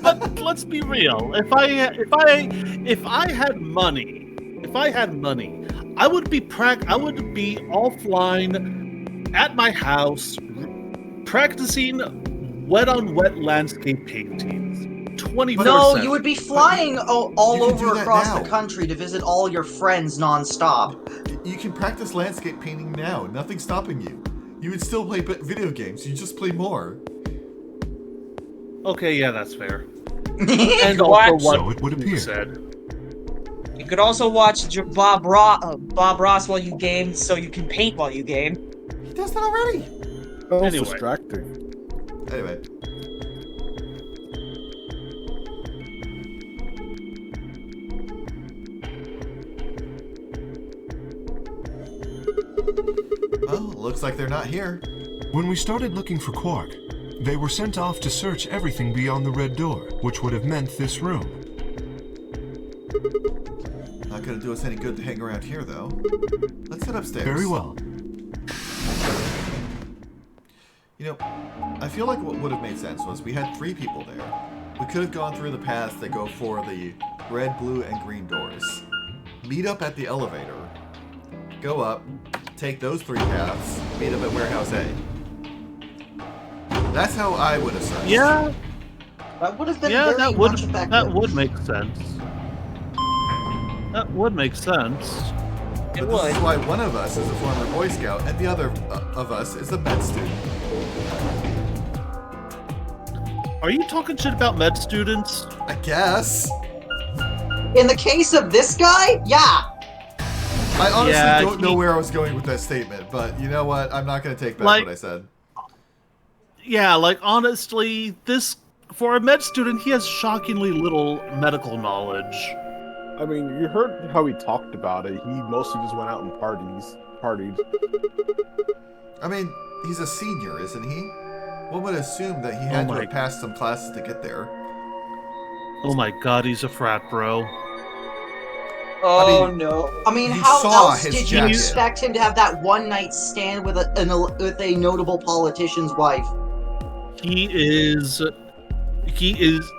but let's be real. If I had money, I would be offline at my house practicing wet on wet landscape paintings. 24/7. No, you would be flying all You can do over that across now. the country to visit all your friends non-stop. You can practice landscape painting now. Nothing's stopping you. You would still play video games. You just play more. Okay, yeah, that's fair. And also watch, what So it would you appear. said. you could also watch Bob Ross while you game, so you can paint while you game. He does that already. That was Anyway. distracting. Anyway. Well, looks like they're not here. When we started looking for Quark, they were sent off to search everything beyond the red door, which would have meant this room. Not gonna do us any good to hang around here, though. Let's head upstairs. Very well. You know, I feel like what would have made sense was we had 3 people there. We could have gone through the paths that go for the red, blue, and green doors. Meet up at the elevator. Go up, take those 3 paths, meet up at Warehouse A. That's how I would have searched. Yeah, That would have been yeah, very that would much effective. that would make sense. That would make sense. It But this would. is why one of us is a former Boy Scout and the other of us is a med student. Are you talking shit about med students? I guess. In the case of this guy, yeah. I honestly Yeah, don't know where I was going with that statement, but you know what? I'm not going to take back Like- what I said. Yeah, like honestly, this for a med student, he has shockingly little medical knowledge. I mean, you heard how he talked about it. He mostly just went out and partied. I mean, he's a senior, isn't he? One would assume that he had to my- have passed some classes to get there. Oh my god, he's a frat bro. Oh mean, no. I mean, You how saw else his did you jacket. expect him to have that one-night stand with a notable politician's wife? He is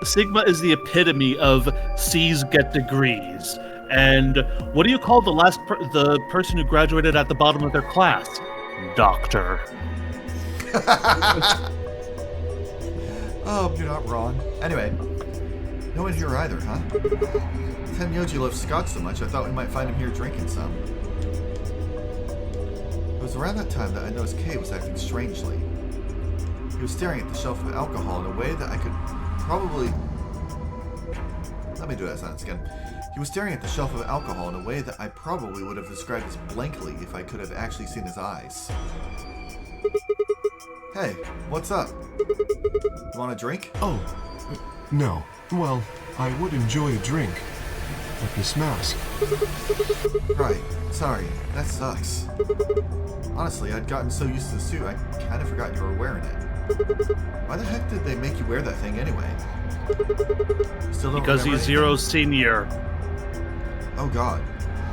Sigma is the epitome of C's get degrees. And what do you call the person who graduated at the bottom of their class? Doctor. Oh, you're not wrong. Anyway, no one here either, huh? Tenyoji loves scotch so much, I thought we might find him here drinking some. It was around that time that I noticed Kay was acting strangely. He was staring at the shelf of alcohol in a way that I could probably... Let me do that sentence again. He was staring at the shelf of alcohol in a way that I probably would have described as blankly if I could have actually seen his eyes. Hey, what's up? You want a drink? Oh, no. Well, I would enjoy a drink. But this mask... Right. Sorry. That sucks. Honestly, I'd gotten so used to the suit, I kind of forgot you were wearing it. Why the heck did they make you wear that thing anyway? Still don't Because he's Zero's senior. Oh god.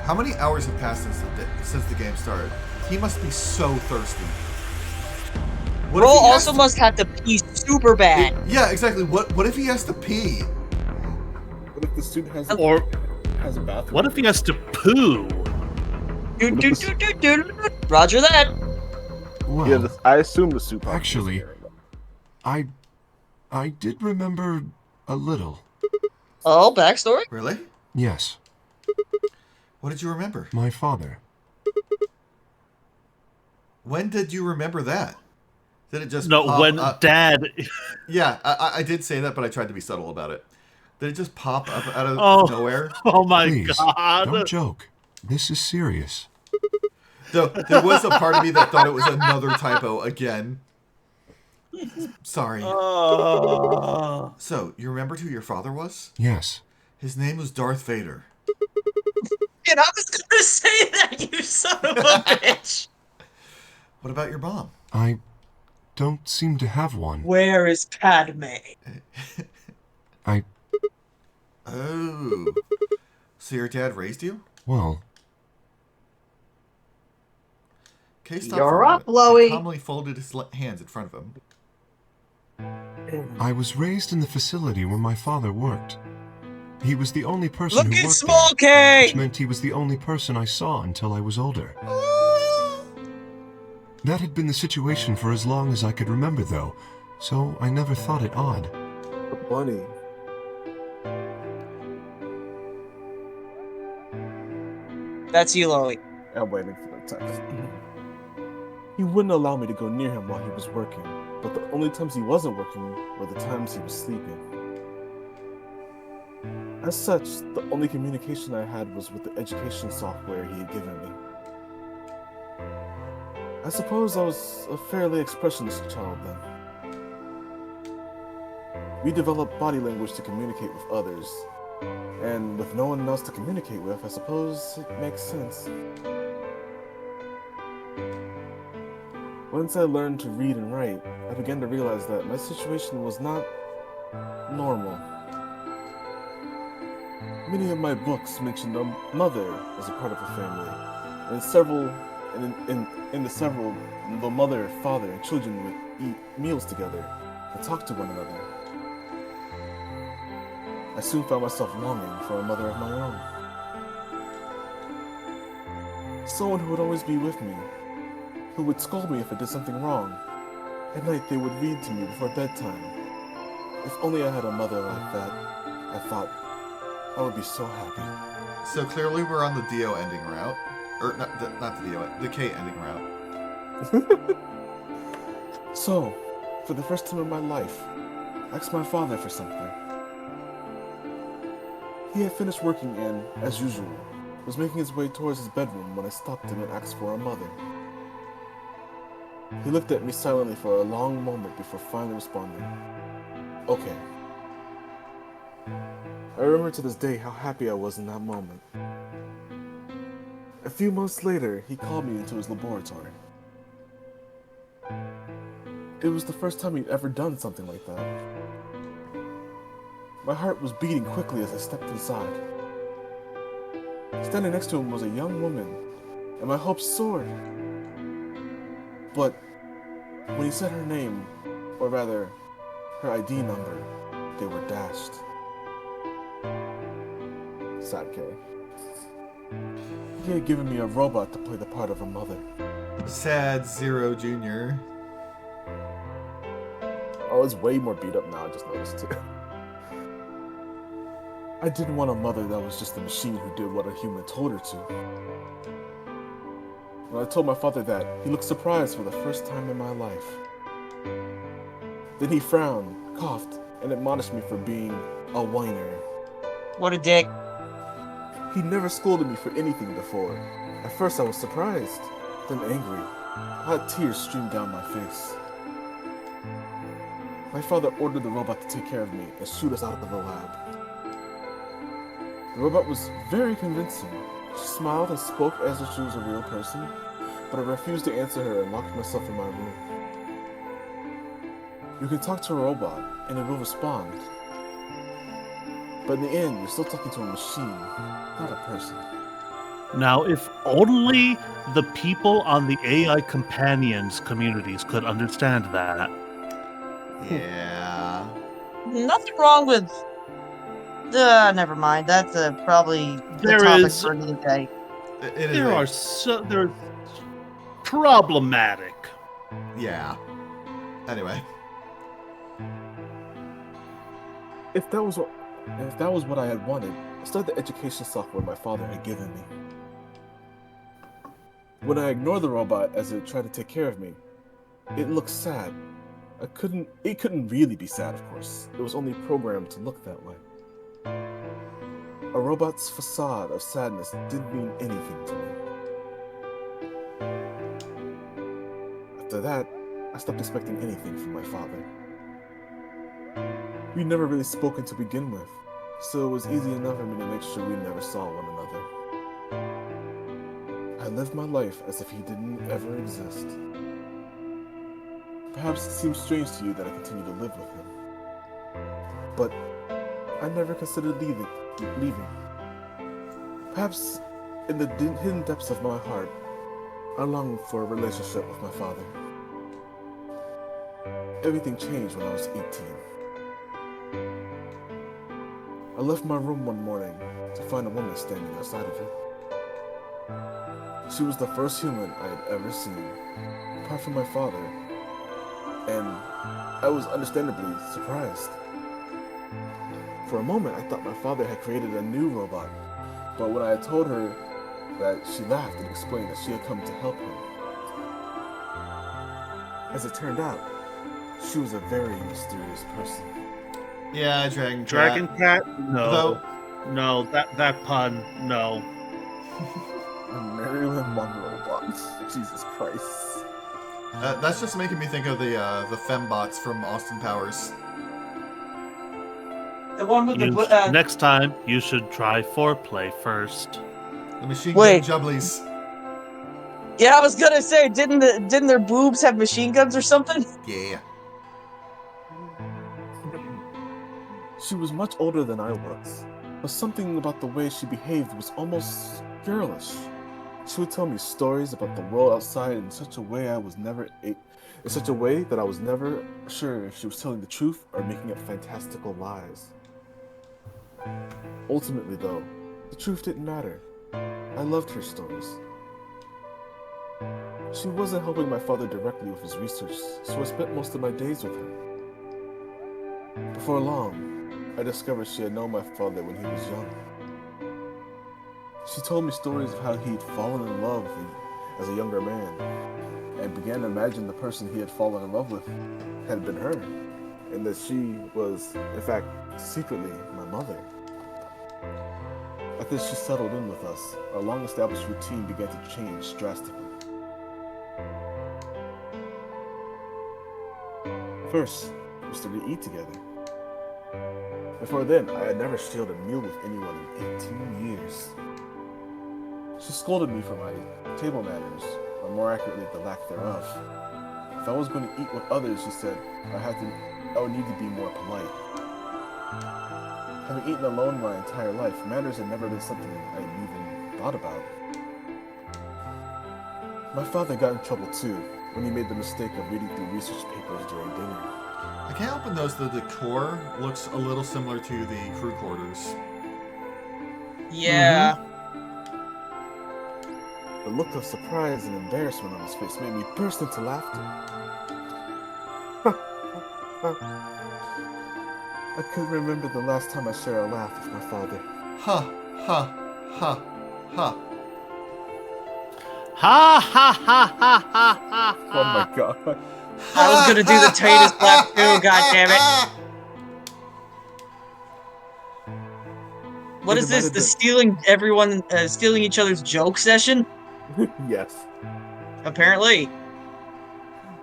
How many hours have passed since the game started? He must be so thirsty. Bro also must have to pee super bad. Yeah, exactly. What if he has to pee? What if the suit has a bathroom? What if he has to poo? Roger that. Well, Yeah, I assume the suit. Actually, I did remember a little. Oh, backstory? Really? Yes. What did you remember? My father. When did you remember that? Did it just No, pop when up? Dad... Yeah, I did say that, but I tried to be subtle about it. Did it just pop up out of nowhere? Oh my Please, god. don't joke. This is serious. Though there was a part of me that thought it was another typo again. Sorry. So, you remembered who your father was? Yes. His name was Darth Vader. And I was gonna say that, you son of a bitch! What about your mom? I don't seem to have one. Where is Padme? Oh. So your dad raised you? Well... Kay stopped You're for a up, moment and Loey. calmly folded his hands in front of him. I was raised in the facility where my father worked. He was the only person Look who at worked Small there, K! which meant he was the only person I saw until I was older. That had been the situation for as long as I could remember, though, so I never thought it odd. Bunny. That's you, Loey. I'm waiting for the text. He wouldn't allow me to go near him while he was working, but the only times he wasn't working were the times he was sleeping. As such, the only communication I had was with the education software he had given me. I suppose I was a fairly expressionless child then. We developed body language to communicate with others, and with no one else to communicate with, I suppose it makes sense. Once I learned to read and write, I began to realize that my situation was not normal. Many of my books mentioned a mother as a part of a family, and the mother, father, and children would eat meals together and talk to one another. I soon found myself longing for a mother of my own. Someone who would always be with me, who would scold me if I did something wrong. At night they would read to me before bedtime. If only I had a mother like that, I thought, I would be so happy. So clearly we're on the Dio ending route. Or, not the Dio, the K ending route. So, for the first time in my life, I asked my father for something. He had finished working and, as usual, was making his way towards his bedroom when I stopped him and asked for a mother. He looked at me silently for a long moment before finally responding, "Okay." I remember to this day how happy I was in that moment. A few months later, he called me into his laboratory. It was the first time he'd ever done something like that. My heart was beating quickly as I stepped inside. Standing next to him was a young woman, and my hopes soared. But when he said her name, or rather, her ID number, they were dashed. Sad K. He had given me a robot to play the part of a mother. Sad Zero Jr. Oh, it's way more beat up now, I just noticed too. I didn't want a mother that was just a machine who did what a human told her to. When I told my father that, he looked surprised for the first time in my life. Then he frowned, coughed, and admonished me for being a whiner. What a dick. He never scolded me for anything before. At first I was surprised, then angry. I had tears stream down my face. My father ordered the robot to take care of me and shoot us out of the lab. The robot was very convincing. She smiled and spoke as if she was a real person, but I refused to answer her and locked myself in my room. You can talk to a robot, and it will respond. But in the end, you're still talking to a machine, not a person. Now, if only the people on the AI companions communities could understand that. Yeah. Nothing wrong with... never mind. That's probably the There topic is- for another day. It is They're problematic. Yeah. Anyway. If that was what I had wanted, I started the education software my father had given me. When I ignored the robot as it tried to take care of me, it looked sad. It couldn't really be sad, of course. It was only programmed to look that way. A robot's facade of sadness didn't mean anything to me. After that, I stopped expecting anything from my father. We never really spoken to begin with, so it was easy enough for me to make sure we never saw one another. I lived my life as if he didn't ever exist. Perhaps it seems strange to you that I continue to live with him. But I never considered leaving. Perhaps in the hidden depths of my heart, I longed for a relationship with my father. Everything changed when I was 18. I left my room one morning to find a woman standing outside of it. She was the first human I had ever seen, apart from my father, and I was understandably surprised. For a moment, I thought my father had created a new robot, but when I told her that, she laughed and explained that she had come to help him. As it turned out, she was a very mysterious person. Yeah, Dragon Cat? No. Though- No, that pun, no. A Marilyn Monroe bot. Jesus Christ. That's just making me think of the fembots from Austin Powers. The one with Next time, you should try foreplay first. The machine Wait. gun jubblies. Yeah, I was gonna say, didn't their boobs have machine guns or something? Yeah. She was much older than I was, but something about the way she behaved was almost girlish. She would tell me stories about the world outside in such a way that I was never sure if she was telling the truth or making up fantastical lies. Ultimately, though, the truth didn't matter. I loved her stories. She wasn't helping my father directly with his research, so I spent most of my days with her. Before long, I discovered she had known my father when he was young. She told me stories of how he'd fallen in love as a younger man, and began to imagine the person he had fallen in love with had been her, and that she was, in fact, secretly my mother. After she settled in with us, our long-established routine began to change drastically. First, we started to eat together. Before then, I had never shared a meal with anyone in 18 years. She scolded me for my table manners, or more accurately, the lack thereof. If I was going to eat with others, she said, I would need to be more polite. Having eaten alone my entire life, manners had never been something I had even thought about. My father got in trouble too, when he made the mistake of reading through research papers during dinner. I can't help but notice that the decor looks a little similar to the crew quarters. Yeah. The look of surprise and embarrassment on his face made me burst into laughter. I couldn't remember the last time I shared a laugh with my father. Ha, ha, ha, ha. Ha ha ha ha ha ha! Oh my god. I was gonna do the tightest laugh too, goddammit. What is this? The stealing each other's joke session? Yes. Apparently.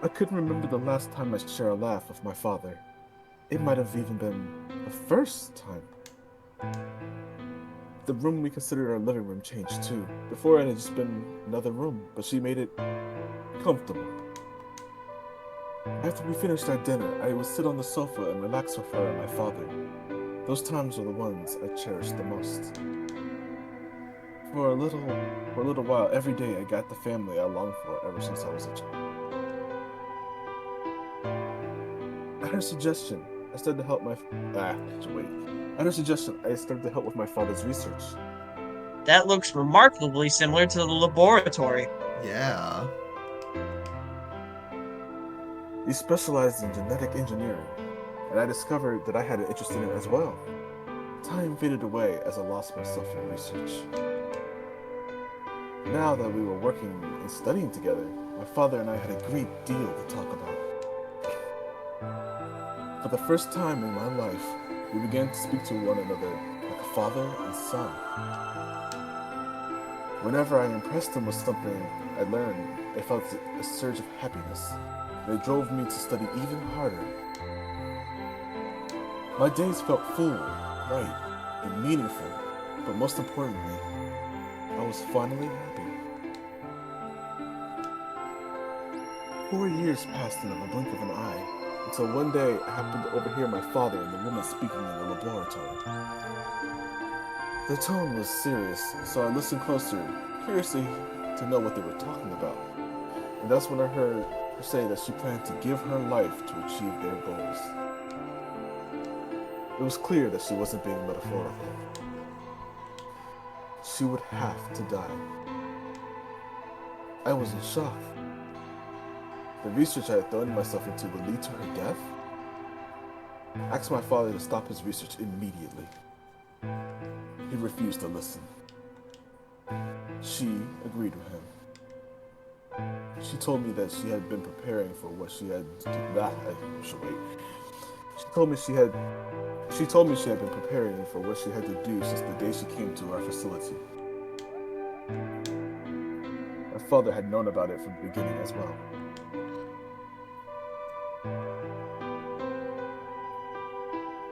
I couldn't remember the last time I shared a laugh with my father. It might have even been the first time. The room we considered our living room changed too. Before it had just been another room, but she made it comfortable. After we finished our dinner, I would sit on the sofa and relax with her and my father. Those times were the ones I cherished the most. For a little while, every day I got the family I longed for ever since I was a child. At her suggestion, I started to help with my father's research. That looks remarkably similar to the laboratory. Yeah. He specialized in genetic engineering, and I discovered that I had an interest in it as well. Time faded away as I lost myself in research. Now that we were working and studying together, my father and I had a great deal to talk about. For the first time in my life, we began to speak to one another like a father and son. Whenever I impressed him with something I learned, I felt a surge of happiness, and it drove me to study even harder. My days felt full, bright, and meaningful, but most importantly, I was finally happy. 4 years passed in the blink of an eye, until one day I happened to overhear my father and the woman speaking in the laboratory. Their tone was serious, so I listened closer, curiously to know what they were talking about. And that's when I heard her say that she planned to give her life to achieve their goals. It was clear that she wasn't being metaphorical. She would have to die. I was in shock. The research I had thrown myself into would lead to her death? I asked my father to stop his research immediately. He refused to listen. She agreed with him. She told me that she had been preparing for what she had to do. She told me she had been preparing for what she had to do since the day she came to our facility. My father had known about it from the beginning as well.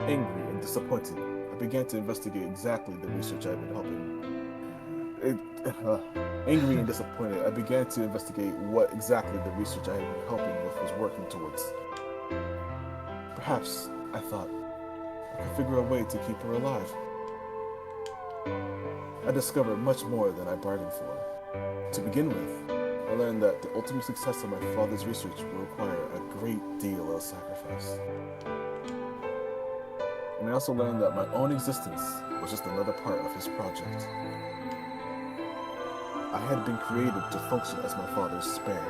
Angry and disappointed, I began to investigate exactly the research I had been helping. Angry and disappointed, I began to investigate what exactly the research I had been helping with was working towards. Perhaps, I thought, I could figure a way to keep her alive. I discovered much more than I bargained for. To begin with, I learned that the ultimate success of my father's research will require a great deal of sacrifice. And I also learned that my own existence was just another part of his project. I had been created to function as my father's spare.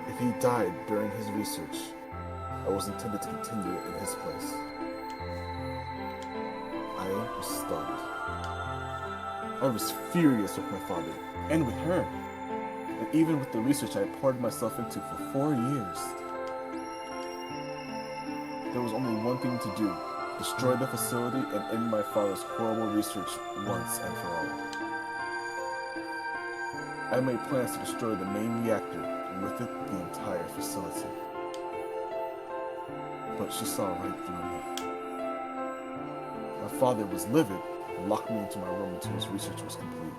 If he died during his research, I was intended to continue it in his place. I was stunned. I was furious with my father, and with her, and even with the research I had poured myself into for 4 years. There was only one thing to do: destroy the facility and end my father's horrible research once and for all. I made plans to destroy the main reactor, and with it, the entire facility. But she saw right through me. My father was livid and locked me into my room until his research was complete.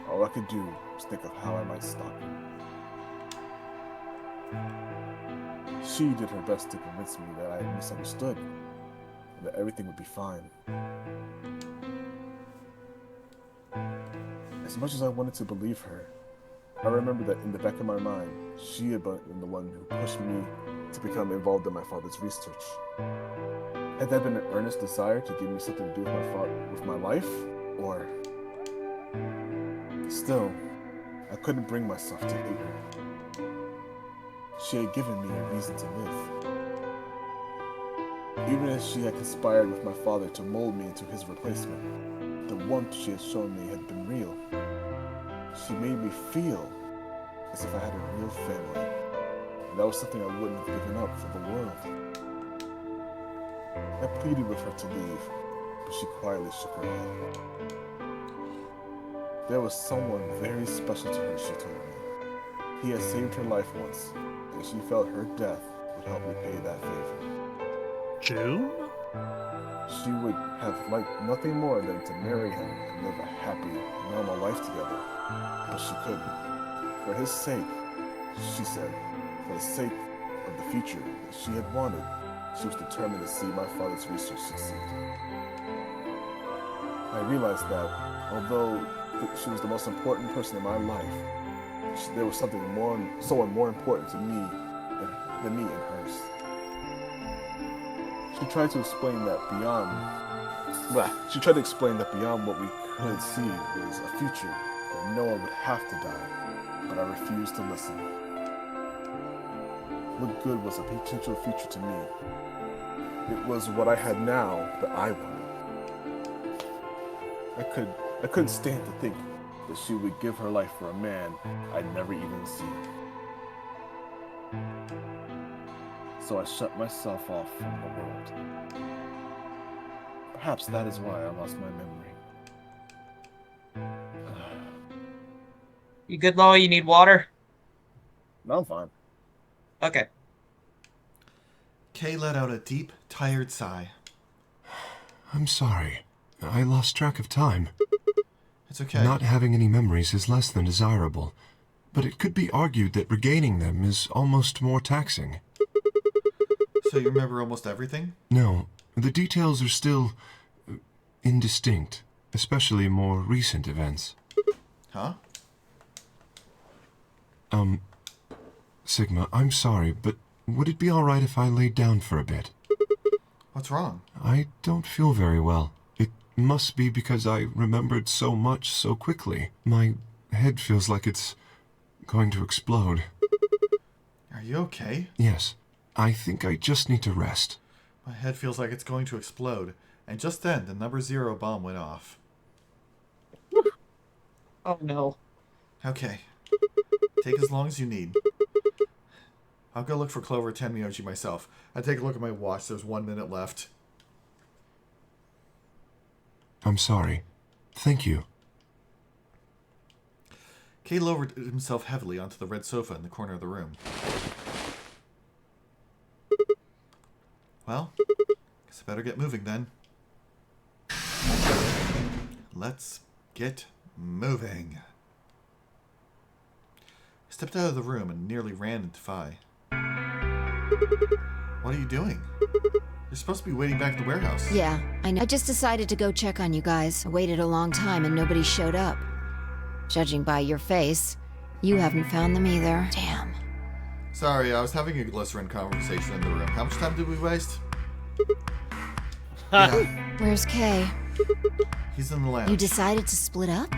All I could do was think of how I might stop him. She did her best to convince me that I had misunderstood, and that everything would be fine. As much as I wanted to believe her, I remember that in the back of my mind, she had been the one who pushed me to become involved in my father's research. Had that been an earnest desire to give me something to do with my life? Or... Still, I couldn't bring myself to hate her. She had given me a reason to live. Even as she had conspired with my father to mold me into his replacement, the warmth she had shown me had been real. She made me feel as if I had a real family, and that was something I wouldn't have given up for the world. I pleaded with her to leave, but she quietly shook her head. There was someone very special to her, she told me. He had saved her life once, and she felt her death would help repay that favor. June? She would have liked nothing more than to marry him and live a happy, normal life together. But she couldn't. For his sake, she said, for the sake of the future that she had wanted, she was determined to see my father's research succeed. I realized that, although she was the most important person in my life, there was someone more important to me than me and hers. She tried to explain that beyond what we could see was a future where no one would have to die, but I refused to listen. What good was a potential future to me? It was what I had now that I wanted. I couldn't stand to think that she would give her life for a man I'd never even seen. So I shut myself off from the world. Perhaps that is why I lost my memory. You good, Loa? You need water? No, I'm fine. Okay. Kay let out a deep, tired sigh. I'm sorry. I lost track of time. It's okay. Not having any memories is less than desirable, but it could be argued that regaining them is almost more taxing. So you remember almost everything? No, the details are still indistinct, especially more recent events. Huh? Sigma, I'm sorry, but would it be alright if I laid down for a bit? What's wrong? I don't feel very well. It must be because I remembered so much so quickly. My head feels like it's going to explode. Are you okay? Yes. I think I just need to rest. My head feels like it's going to explode. And just then, the number 0 bomb went off. Oh no. Okay. Take as long as you need. I'll go look for Clover Tenmyoji myself. I take a look at my watch. There's 1 minute left. I'm sorry. Thank you. Kay lowered himself heavily onto the red sofa in the corner of the room. Well, guess I better get moving then. Let's get moving. I stepped out of the room and nearly ran into Phi. What are you doing? You're supposed to be waiting back at the warehouse. Yeah, I know. I just decided to go check on you guys. I waited a long time and nobody showed up. Judging by your face, you haven't found them either. Damn. Sorry, I was having a glycerin conversation in the room. How much time did we waste? Yeah, Where's Kay? he's in the lounge. You decided to split up?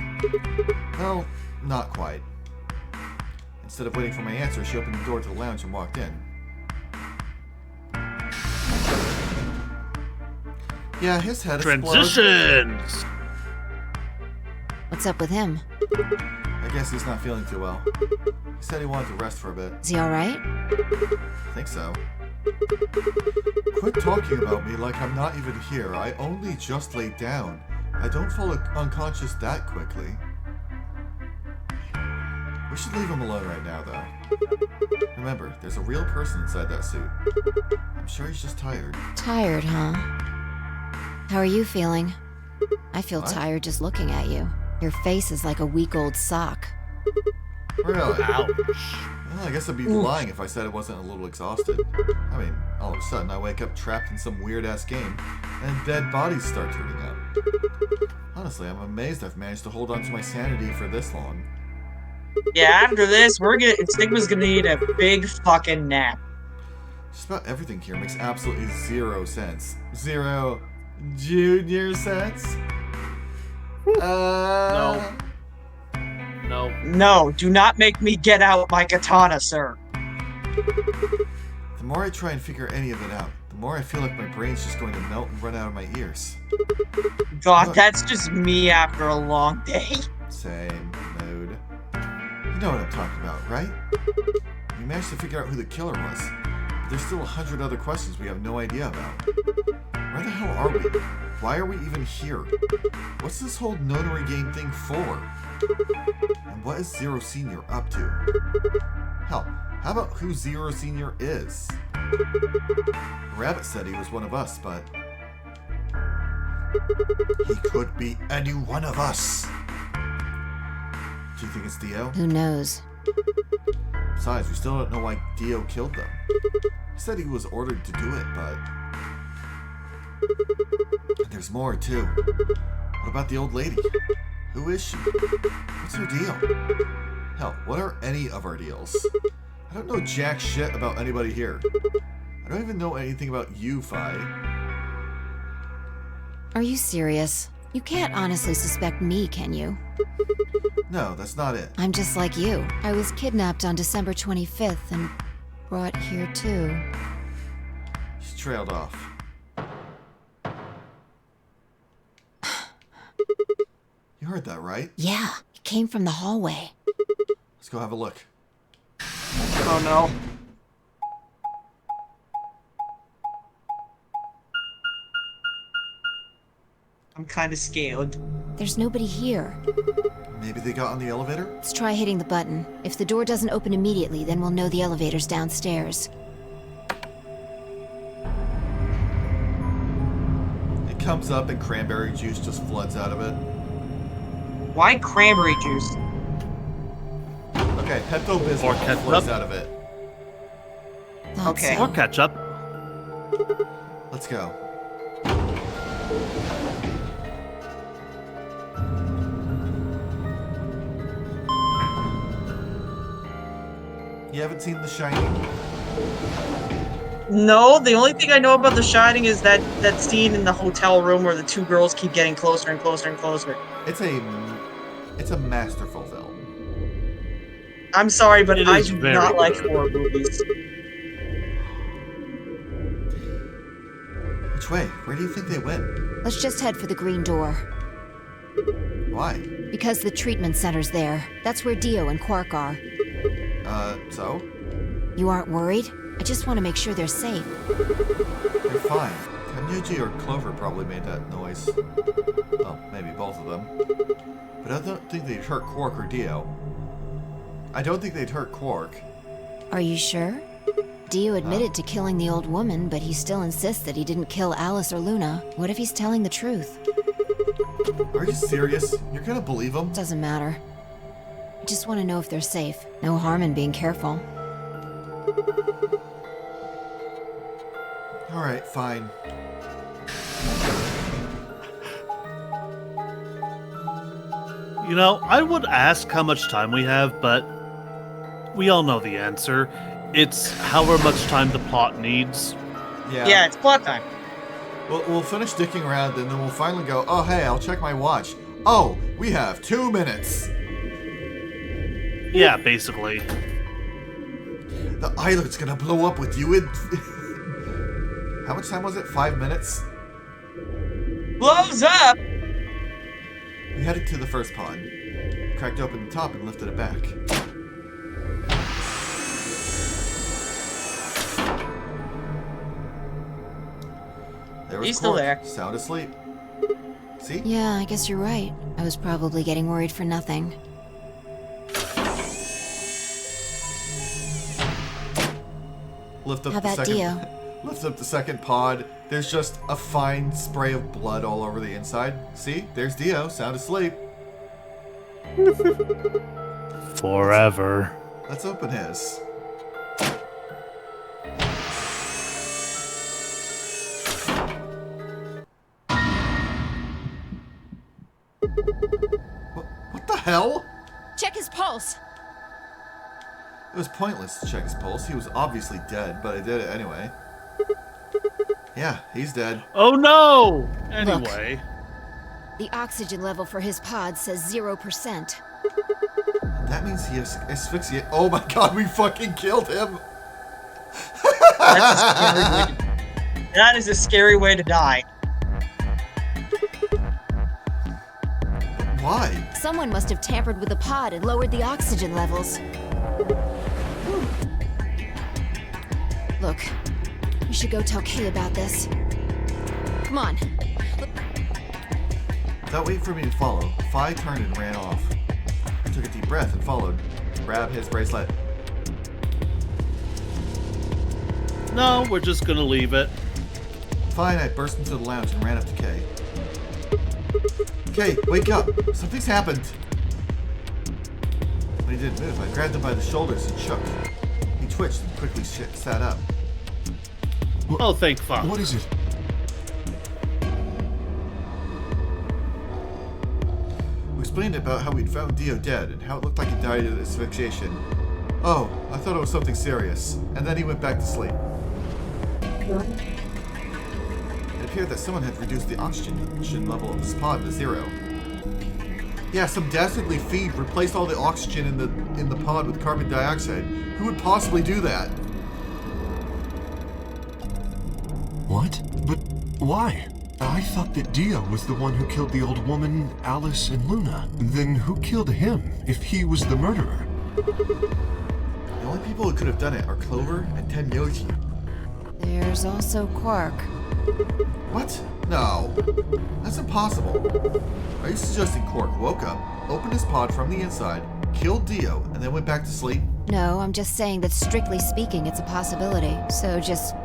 Well, not quite. Instead of waiting for my answer, she opened the door to the lounge and walked in. Yeah, his head exploded. Transitions! What's up with him? I guess he's not feeling too well. He said he wanted to rest for a bit. Is he alright? I think so. Quit talking about me like I'm not even here. I only just laid down. I don't fall unconscious that quickly. We should leave him alone right now, though. Remember, there's a real person inside that suit. I'm sure he's just tired. Tired, huh? How are you feeling? I feel What? tired just looking at you. Your face is like a week-old sock. Really? Ouch. Well, I guess I'd be lying if I said I wasn't a little exhausted. I mean, all of a sudden I wake up trapped in some weird-ass game, and dead bodies start turning up. Honestly, I'm amazed I've managed to hold on to my sanity for this long. Yeah, after this, Stigma's gonna need a big fucking nap. Just about everything here makes absolutely 0 sense. 0 junior sense? No. No, do not make me get out my katana, sir. The more I try and figure any of it out, the more I feel like my brain's just going to melt and run out of my ears. God, Look. that's just me after a long day. Same mood. You know what I'm talking about, right? We managed to figure out who the killer was, but there's still 100 other questions we have no idea about. Where the hell are we? Why are we even here? What's this whole notary game thing for? And what is Zero Senior up to? Hell, how about who Zero Senior is? Rabbit said he was one of us, but he could be any one of us. Do you think it's Dio? Who knows? Besides, we still don't know why Dio killed them. He said he was ordered to do it, but there's more too. What about the old lady? Who is she? What's her deal? Hell, what are any of our deals? I don't know jack shit about anybody here. I don't even know anything about you, Fi. Are you serious? You can't honestly suspect me, can you? No, that's not it. I'm just like you. I was kidnapped on December 25th and brought here too. She trailed off. You heard that, right? Yeah, it came from the hallway. Let's go have a look. Oh no. I'm kind of scared. There's nobody here. Maybe they got on the elevator? Let's try hitting the button. If the door doesn't open immediately, then we'll know the elevator's downstairs. It comes up and cranberry juice just floods out of it. Why cranberry juice? Okay, Pepto-Bismol Or ketchup. flows out of it. Thought Okay. so. Or ketchup. Let's go. You haven't seen The Shining? No, the only thing I know about The Shining is that scene in the hotel room where the two girls keep getting closer and closer and closer. It's a masterful film. I'm sorry, but It I is do very not like good. horror movies. Which way? Where do you think they went? Let's just head for the green door. Why? Because the treatment center's there. That's where Dio and Quark are. So? You aren't worried? I just want to make sure they're safe. They're fine. Tanuji or Clover probably made that noise. Well, maybe both of them. But I don't think they'd hurt Quark or Dio. I don't think they'd hurt Quark. Are you sure? Dio admitted to killing the old woman, but he still insists that he didn't kill Alice or Luna. What if he's telling the truth? Are you serious? You're gonna believe him? Doesn't matter. I just want to know if they're safe. No harm in being careful. Alright, fine. You know, I would ask how much time we have, but we all know the answer. It's however much time the plot needs. Yeah, it's plot time. We'll finish dicking around, and then we'll finally go, oh, hey, I'll check my watch. Oh, we have 2 minutes. Yeah, basically. The island's gonna blow up with you in... How much time was it? 5 minutes? Blows up! We headed to the first pod. Cracked open the top and lifted it back. There was He's still Quark, there. sound asleep. See? Yeah, I guess you're right. I was probably getting worried for nothing. Lift up How the about second. Dio? Lift up the second pod. There's just a fine spray of blood all over the inside. See? There's Dio, sound asleep. Forever. Let's open his. What the hell? Check his pulse. It was pointless to check his pulse. He was obviously dead, but I did it anyway. Yeah, he's dead. Oh no! Anyway. Look, the oxygen level for his pod says 0%. That means he is asphyxiate. Oh my god, we fucking killed him! That is a scary way to die. Why? Someone must have tampered with the pod and lowered the oxygen levels. Look, we should go tell Kay about this. Come on. Without waiting for me to follow, Phi turned and ran off. I took a deep breath and followed. Grab his bracelet. No, we're just gonna leave it. Phi and I burst into the lounge and ran up to Kay. Kay, wake up! Something's happened! When he didn't move, I grabbed him by the shoulders and shook. He twitched and quickly sat up. Oh, thank fuck. What is it? We explained about how we'd found Dio dead and how it looked like he died of asphyxiation. Oh, I thought it was something serious. And then he went back to sleep. It appeared that someone had reduced the oxygen level of his pod to 0. Yeah, some dastardly feed replaced all the oxygen in the pod with carbon dioxide. Who would possibly do that? What? But why? I thought that Dio was the one who killed the old woman, Alice, and Luna. Then who killed him, if he was the murderer? The only people who could have done it are Clover and Tenyoji. There's also Quark. What? No. That's impossible. Are you suggesting Quark woke up, opened his pod from the inside, killed Dio, and then went back to sleep? No, I'm just saying that strictly speaking, it's a possibility. So just,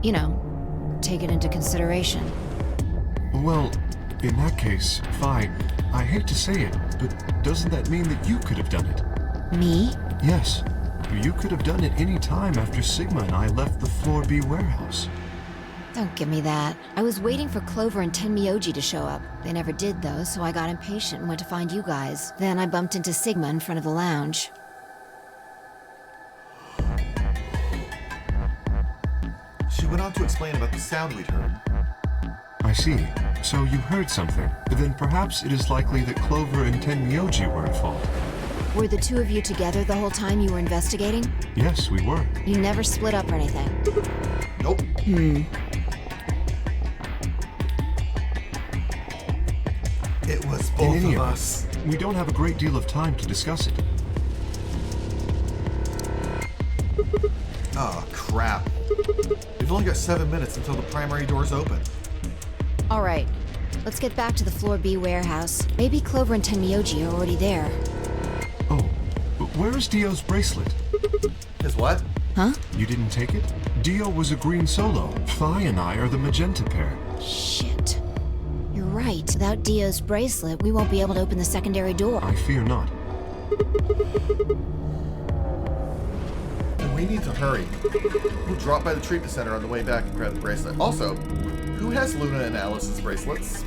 you know, take it into consideration. Well, in that case, fine. I hate to say it, but doesn't that mean that you could have done it? Me? Yes. You could have done it any time after Sigma and I left the Floor B warehouse. Don't give me that. I was waiting for Clover and Tenmyoji to show up. They never did, though, so I got impatient and went to find you guys. Then I bumped into Sigma in front of the lounge. She went on to explain about the sound we'd heard. I see. So you heard something. Then perhaps it is likely that Clover and Tenmyoji were at fault. Were the two of you together the whole time you were investigating? Yes, we were. You never split up or anything? Nope. It was both In any of event, us. we don't have a great deal of time to discuss it. Oh, crap. We've only got 7 minutes until the primary doors open. All right. Let's get back to the Floor B warehouse. Maybe Clover and Tenmyoji are already there. Oh, but where is Dio's bracelet? His what? Huh? You didn't take it? Dio was a green solo. Phi and I are the magenta pair. Shit. You're right. Without Dio's bracelet, we won't be able to open the secondary door. I fear not. Then we need to hurry. We'll drop by the treatment center on the way back and grab the bracelet. Also, who has Luna and Alice's bracelets?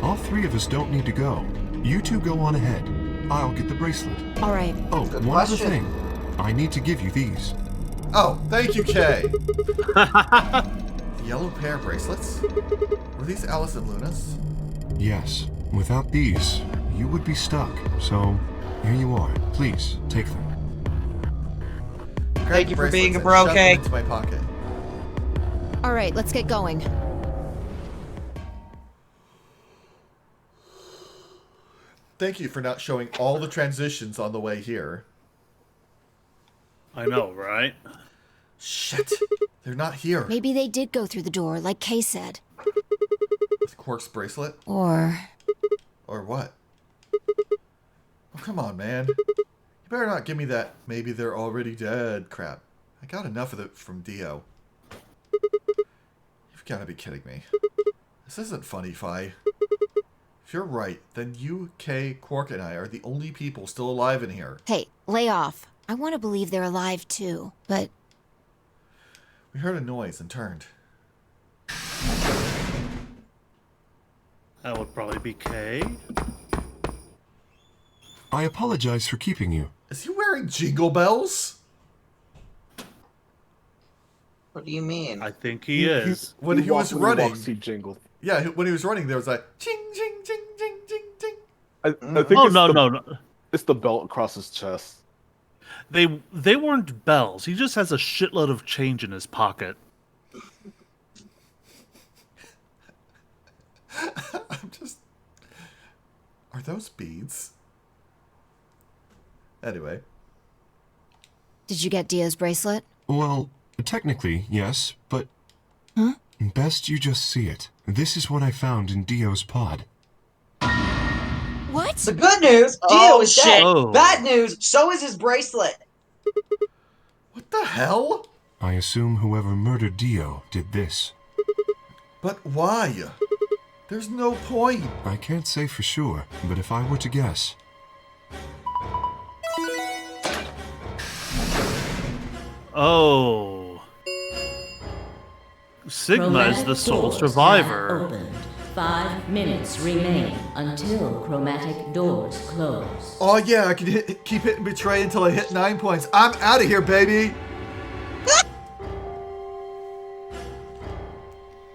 All three of us don't need to go. You two go on ahead. I'll get the bracelet. All right. Oh, Good one other question. thing. I need to give you these. Oh, thank you, Kay. Yellow pair bracelets? Were these Alice and Luna's? Yes. Without these, you would be stuck. So, here you are. Please, take them. Grab Thank the you for being bracelets a bro, and shove them Kay. into my pocket. All right, let's get going. Thank you for not showing all the transitions on the way here. I know, right? Shit. They're not here. Maybe they did go through the door, like Kay said. With Quark's bracelet? Or... Or what? Oh, come on, man. You better not give me that maybe they're already dead crap. I got enough of it from Dio. You've got to be kidding me. This isn't funny, Phi. If you're right, then you, Kay, Quark, and I are the only people still alive in here. Hey, lay off. I want to believe they're alive, too. But We heard a noise and turned. That would probably be Kay. I apologize for keeping you. Is he wearing jingle bells? What do you mean? I think he is. When he was running, he jingled. yeah, when he was running, there was like ching, ching, ching, ching, ching, ching. I think Oh, it's no. It's the belt across his chest. They weren't bells. He just has a shitload of change in his pocket. I'm just... Are those beads? Anyway. Did you get Dia's bracelet? Well, technically, yes, but... Huh? Best you just see it. This is what I found in Dio's pod. What? The good news, Dio Oh, is shit. dead. Oh. Bad news, so is his bracelet. What the hell? I assume whoever murdered Dio did this. But why? There's no point. I can't say for sure, but if I were to guess... Oh. Sigma is the sole doors survivor. have opened. 5 minutes remain until chromatic doors close. Oh yeah, I can keep hitting betray until I hit 9 points. I'm out of here, baby.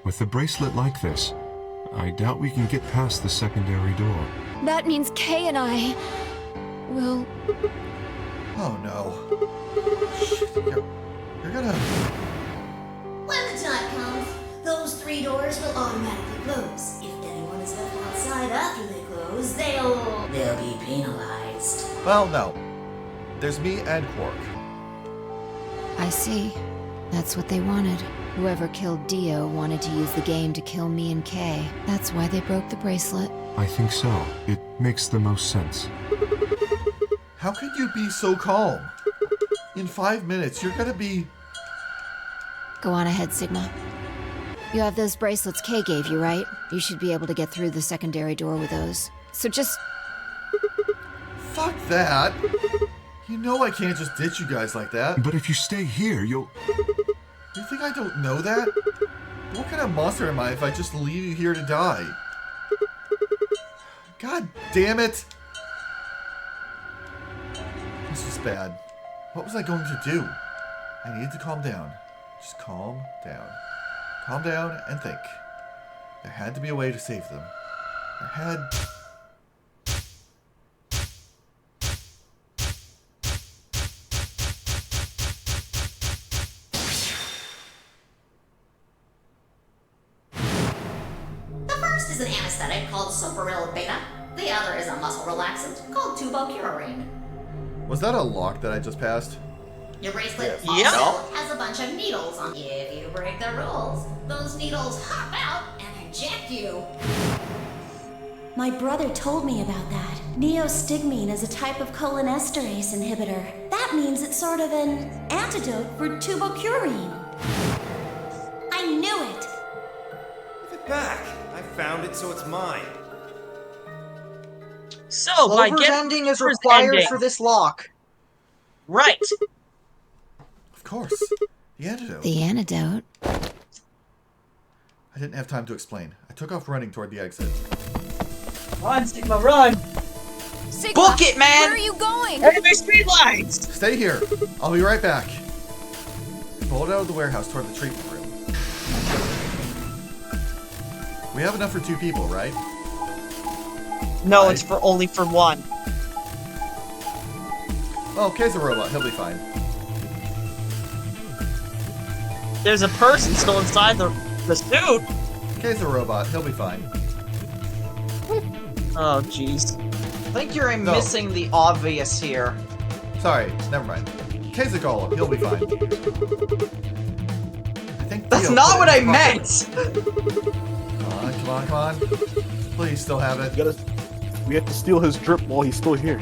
With a bracelet like this, I doubt we can get past the secondary door. That means Kay and I will... Oh no. Shit, you're gonna... When the time comes, those 3 doors will automatically close. If anyone is left outside after they close, they'll be penalized. Well, no. There's me and Quark. I see. That's what they wanted. Whoever killed Dio wanted to use the game to kill me and Kay. That's why they broke the bracelet. I think so. It makes the most sense. How can you be so calm? In 5 minutes, you're gonna be... Go on ahead, Sigma. You have those bracelets Kay gave you, right? You should be able to get through the secondary door with those. So just... Fuck that! You know I can't just ditch you guys like that. But if you stay here, you'll... You think I don't know that? What kind of monster am I if I just leave you here to die? God damn it! This was bad. What was I going to do? I needed to calm down. Just calm down. Calm down and think. There had to be a way to save them. There had... The first is an anesthetic called Soparil Beta. The other is a muscle relaxant called tubocurarine. Was that a lock that I just passed? Your bracelet Yep. also has a bunch of needles on. If you break the rules, those needles hop out and inject you. My brother told me about that. Neostigmine is a type of cholinesterase inhibitor. That means it's sort of an antidote for tubocurarine. I knew it! Give it back. I found it, so it's mine. So, by Clover's getting ending is Clover's required ending- for this lock. Right. Of course. The antidote. The antidote? I didn't have time to explain. I took off running toward the exit. Run, Sigma, run! Sigma, Book it, man! where are you going? Enemy speed lines! Stay here. I'll be right back. I pulled out of the warehouse toward the treatment room. We have enough for 2 people, right? No, Right. it's only for 1. Oh, Kay's a robot. He'll be fine. There's a person still inside the suit. Kay's a robot. He'll be fine. Oh, jeez. I think you're No. missing the obvious here. Sorry, never mind. Kay's a golem. He'll be fine. I think That's Dio not put what it I in the pocket. meant! Come on, come on, come on. Please, still have it. We have to steal his drip while he's still here.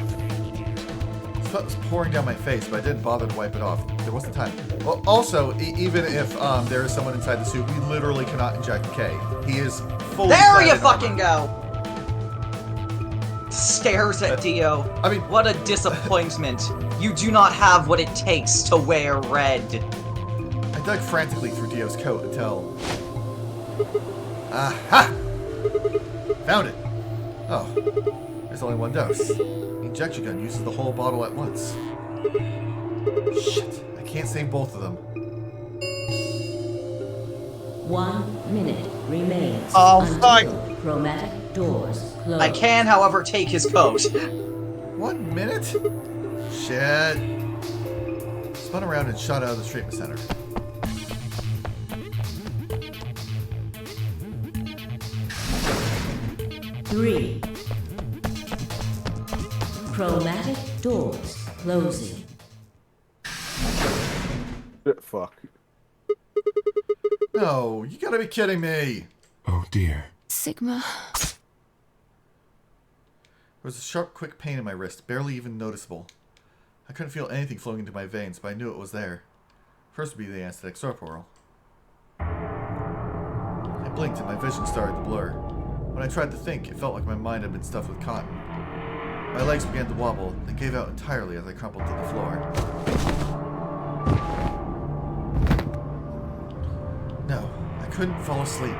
Sweat was pouring down my face, but I didn't bother to wipe it off. There wasn't time. Well, also, even if there is someone inside the suit, we literally cannot inject Kay. He is fully There you clad in fucking armor. go! Stares at Dio. I mean, What a disappointment. You do not have what it takes to wear red. I dug frantically through Dio's coat until... Aha! Found it! Oh, there's only 1 dose. The injection gun uses the whole bottle at once. Shit, I can't save both of them. 1 minute remains Oh, until chromatic doors close. I can, however, take his coat. 1 minute? Shit. Spun around and shot out of the treatment center. Three. Chromatic doors closing. Shit, fuck. No, you gotta be kidding me. Oh dear. Sigma. There was a sharp, quick pain in my wrist, barely even noticeable. I couldn't feel anything flowing into my veins, but I knew it was there. First would be the anesthetic sorportal. I blinked and my vision started to blur. When I tried to think, it felt like my mind had been stuffed with cotton. My legs began to wobble, then gave out entirely as I crumpled to the floor. No, I couldn't fall asleep.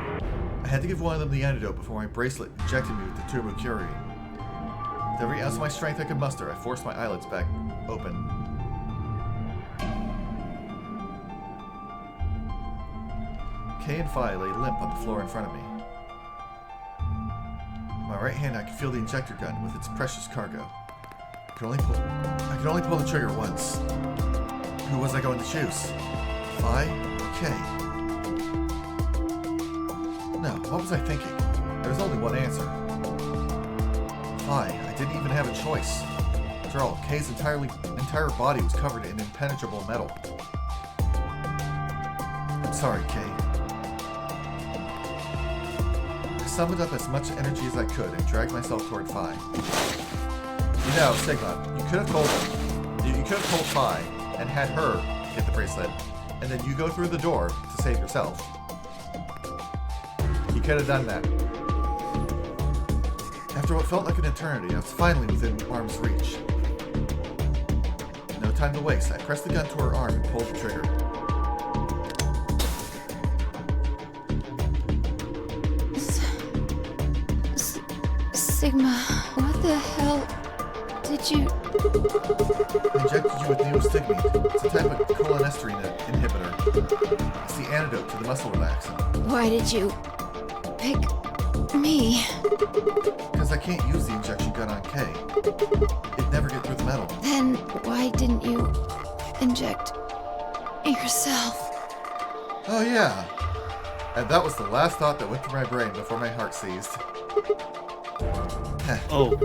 I had to give one of them the antidote before my bracelet injected me with the turbocurine. With every ounce of my strength I could muster, I forced my eyelids back open. Kay and Phi lay limp on the floor in front of me. In my right hand, I could feel the injector gun with its precious cargo. I could only pull the trigger once. Who was I going to choose? Phi or Kay? No, what was I thinking? There was only one answer. Phi. I didn't even have a choice. After all, Kay's entire body was covered in impenetrable metal. I'm sorry, Kay. I summoned up as much energy as I could and dragged myself toward Phi. You know, Sigma, you could have told Phi and had her get the bracelet, and then you go through the door to save yourself. You could have done that. After what felt like an eternity, I was finally within arm's reach. No time to waste. I pressed the gun to her arm and pulled the trigger. Sigma, what the hell did you... I injected you with neostigmine. It's a type of cholinesterine inhibitor. It's the antidote to the muscle relaxant. Why did you pick me? Because I can't use the injection gun on Kay. It'd never get through the metal. Then why didn't you inject yourself? Oh yeah. And that was the last thought that went through my brain before my heart seized. Oh.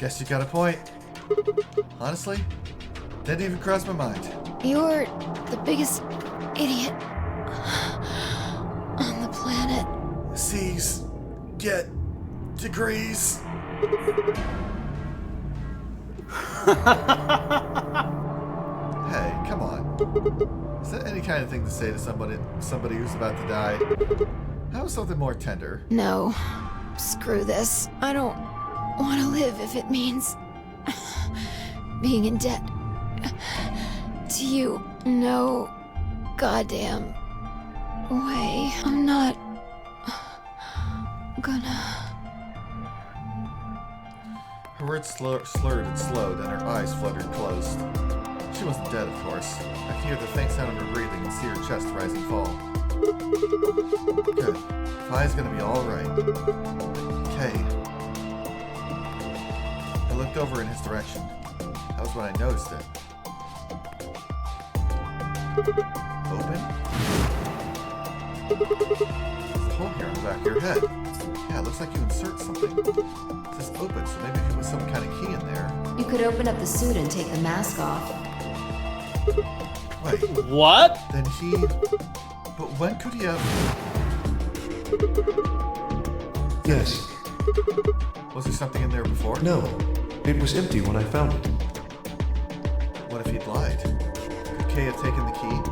Guess you got a point. Honestly, didn't even cross my mind. You're the biggest idiot on the planet. C's get degrees. Hey, come on. Is that any kind of thing to say to somebody who's about to die? How is something more tender? No. Screw this. I don't want to live if it means being in debt to you. No goddamn way. I'm not gonna... Her words slurred and slowed, and her eyes fluttered closed. She wasn't dead, of course. I could hear the faint sound of her breathing and see her chest rise and fall. Good. Phi's gonna be alright. Kay. I looked over in his direction. That was when I noticed it. Open? There's a hole here on the back of your head. Yeah, it looks like you insert something. It says open, so maybe if you put some kind of key in there. You could open up the suit and take the mask off. Wait. What? Then he... But when could he have... Yes. Was there something in there before? No. It was empty when I found it. What if he'd lied? Could Kay have taken the key?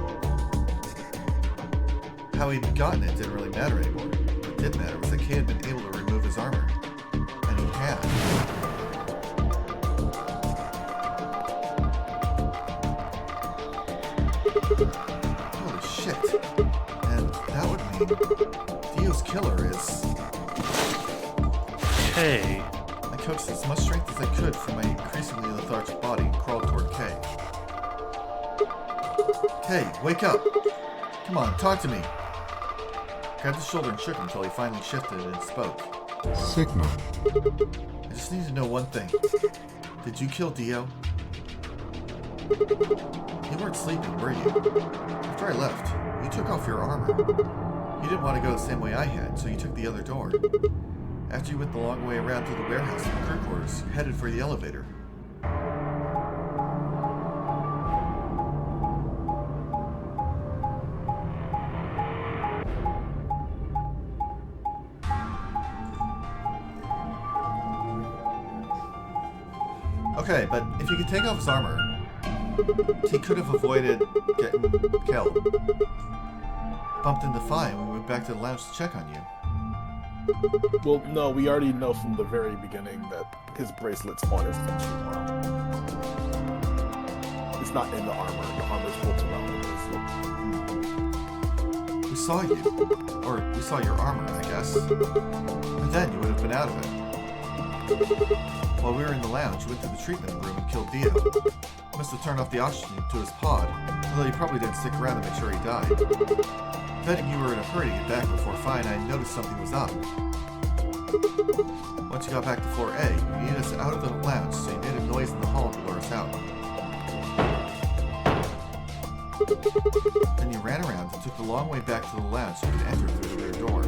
How he'd gotten it didn't really matter anymore. What did matter was that Kay had been able to remove his armor. And he had. Holy shit. And that would mean Dio's killer is... Kay. I coaxed as much strength as I could from my increasingly lethargic body and crawled toward Kay. Kay, wake up! Come on, talk to me! Grabbed his shoulder and shook him until he finally shifted and spoke. Sigma. I just need to know one thing. Did you kill Dio? You weren't sleeping, were you? After I left, you took off your armor. You didn't want to go the same way I had, so you took the other door. After you went the long way around to the warehouse and the crew quarters, you headed for the elevator. Okay, but if you could take off his armor, he could have avoided getting killed. Bumped into Phi and we went back to the lounge to check on you. Well, no, we already know from the very beginning that his bracelet spawn is essentially armor. It's not in the armor. The armor is built around the bracelet. We saw you. Or we saw your armor, I guess. But then you would have been out of it. While we were in the lounge, you went to the treatment room and killed Dio. You must have turned off the oxygen to his pod, although you probably didn't stick around to make sure he died. Betting you were in a hurry to get back before Phi and I noticed something was up. Once you got back to floor A, you needed us out of the lounge, so you made a noise in the hall to lure us out. Then you ran around and took the long way back to the lounge so you could enter through the rear door.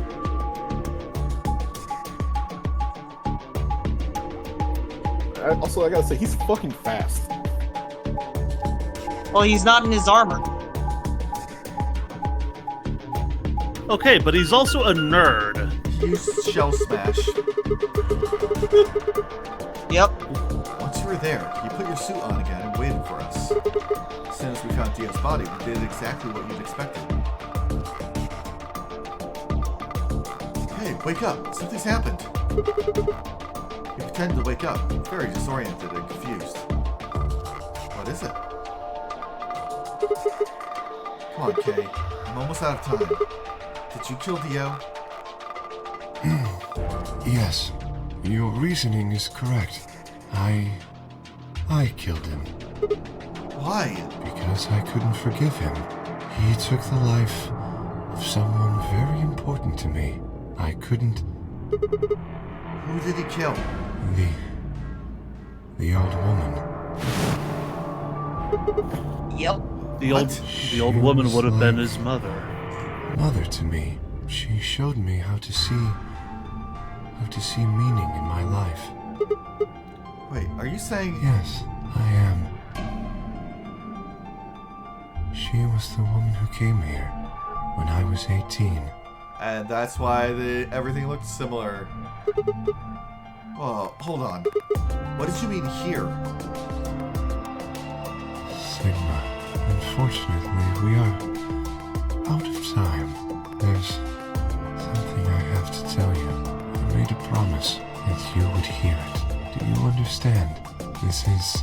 Also, I gotta say, he's fucking fast. Well, he's not in his armor. Okay, but he's also a nerd. Use shell smash. Yep. Once you were there, you put your suit on again and waited for us. As soon as we found Dio's body, we did exactly what you'd expected. Hey, wake up! Something's happened! You pretended to wake up, very disoriented and confused. What is it? Come on, Kay. I'm almost out of time. Did you kill Dio? Yes, your reasoning is correct. I killed him. Why? Because I couldn't forgive him. He took the life of someone very important to me. I couldn't... Who did he kill? The old woman. Yep. The old woman would have been his mother. Mother to me. She showed me how to see meaning in my life. Wait, are you saying... Yes, I am. She was the woman who came here when I was 18. And that's why everything looked similar. Well, hold on. What did you mean here? Sigma, unfortunately, we are out of time. There's something I have to tell you. I made a promise that you would hear it. Do you understand? This is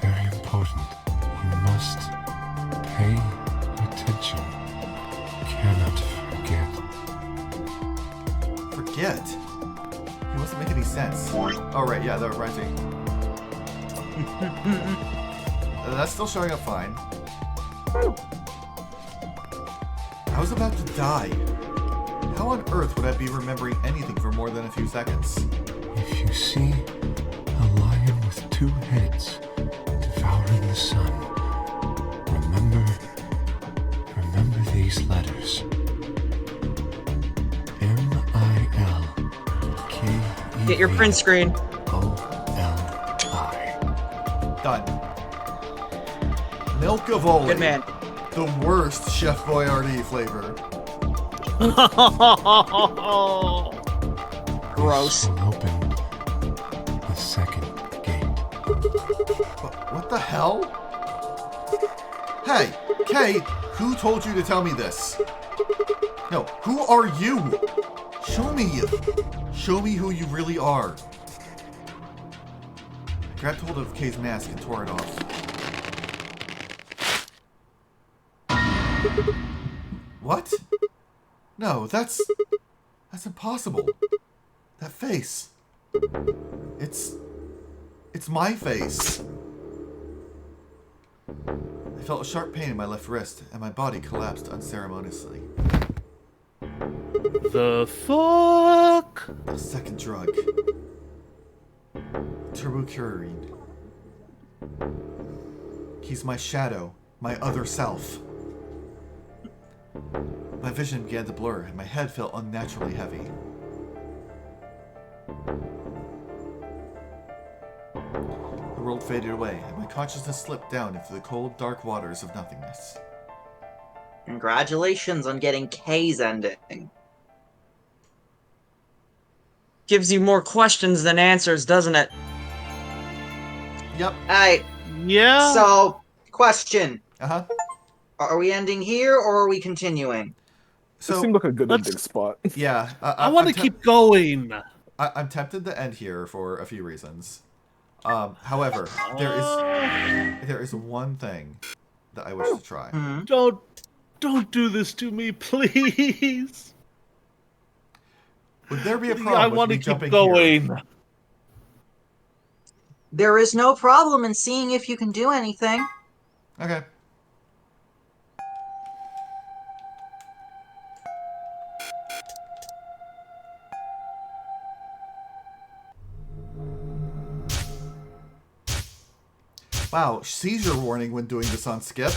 very important. You must pay attention. Cannot forget. Forget? It doesn't make any sense. Oh, right, yeah, that reminds me. That's still showing up fine. I was about to die. How on earth would I be remembering anything for more than a few seconds? If you see a lion with two heads devouring the sun, remember these letters. M-I-L-K-E-A. Get your print screen. O-L-I. Done. Milk of Oli. Good man. The worst Chef Boyardee flavor. Gross. This will open the second gate. What the hell? Hey, Kay, who told you to tell me this? No, who are you? Show me. Show me who you really are. I grabbed hold of Kay's mask and tore it off. What? No, that's impossible. That face. It's my face. I felt a sharp pain in my left wrist, and my body collapsed unceremoniously. The fuck? A second drug. Turbocurine. He's my shadow, my other self. My vision began to blur, and my head felt unnaturally heavy. The world faded away, and my consciousness slipped down into the cold, dark waters of nothingness. Congratulations on getting K's ending. Gives you more questions than answers, doesn't it? Yep. Alright. Yeah. So, question. Uh-huh. Are we ending here, or are we continuing? It seemed like a good let's- ending spot. Yeah. I want to keep going. I'm tempted to end here for a few reasons. However, there is one thing that I wish to try. Don't do this to me, please. Would there be a problem I with want me to keep jumping going. here? There is no problem in seeing if you can do anything. Okay. Wow, seizure warning when doing this on Skip.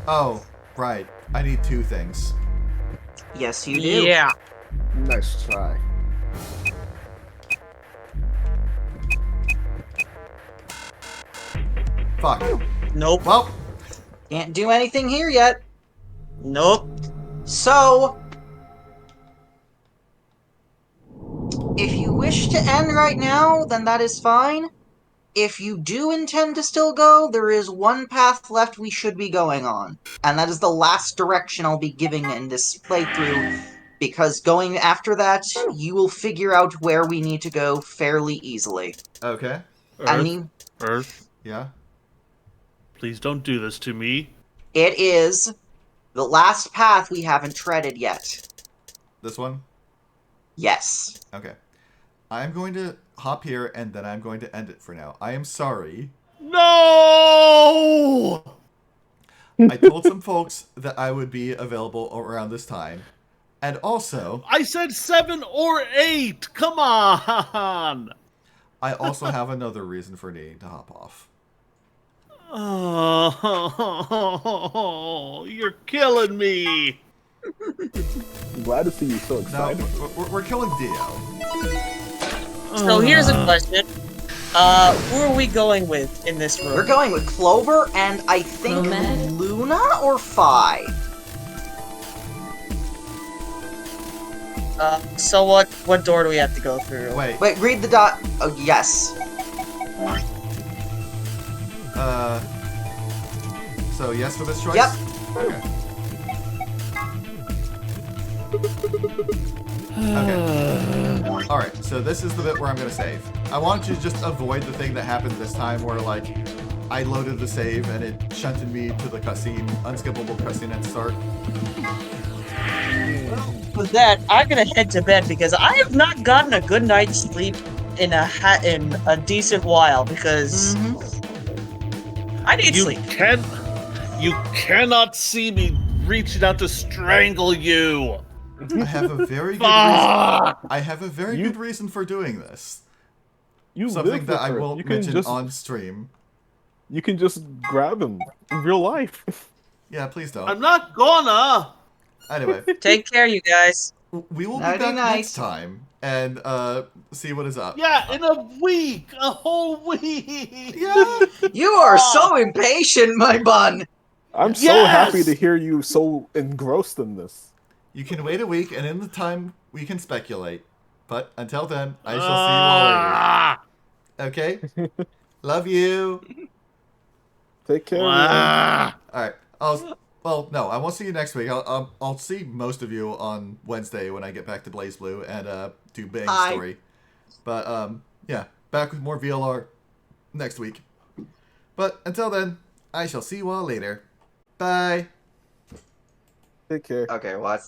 Oh, right. I need two things. Yes, you do. Yeah. Nice try. Fuck. Nope. Well, Can't do anything here yet. Nope. So, if you wish to end right now, then that is fine. If you do intend to still go, there is one path left we should be going on. And that is the last direction I'll be giving in this playthrough, because going after that, you will figure out where we need to go fairly easily. okay. Earth, Yeah. please don't do this to me. It is the last path we haven't treaded yet. This one? Yes. Okay. I'm going to hop here, and then I'm going to end it for now. I am sorry. No! I told some folks that I would be available around this time. And also... I said 7 or 8! Come on! I also have another reason for needing to hop off. Oh, you're killing me! I'm glad to see you so excited. No, we're killing Dio. So here's a question. Who are we going with in this room? We're going with Clover and I think Luna or Fi. So what door do we have to go through? Wait. Wait, read the dot. Oh, yes. So yes for this choice? Yep. Okay. Okay. Alright, so this is the bit where I'm gonna save. I want you to just avoid the thing that happened this time where, like, I loaded the save and it shunted me to the cutscene, unskippable cutscene at start. With that, I'm gonna head to bed because I have not gotten a good night's sleep in a decent while because I need sleep. You cannot see me reaching out to strangle you. I have a very good reason. I have a very good reason for doing this. Something that I won't mention on stream. You can just grab him in real life. Yeah, please don't. I'm not gonna. Anyway. Take care, you guys. We will be back next time and see what is up. Yeah, in a week, a whole week. Yeah. You are so impatient, my bun. I'm so happy to hear you so engrossed in this. You can wait a week, and in the time, we can speculate. But until then, I shall see you all later. Okay? Love you. Take care. Alright. Well, no, I won't see you next week. I'll see most of you on Wednesday when I get back to Blaze Blue and do Bang Story. But, yeah, back with more VLR next week. But until then, I shall see you all later. Bye. Take care. Okay, well,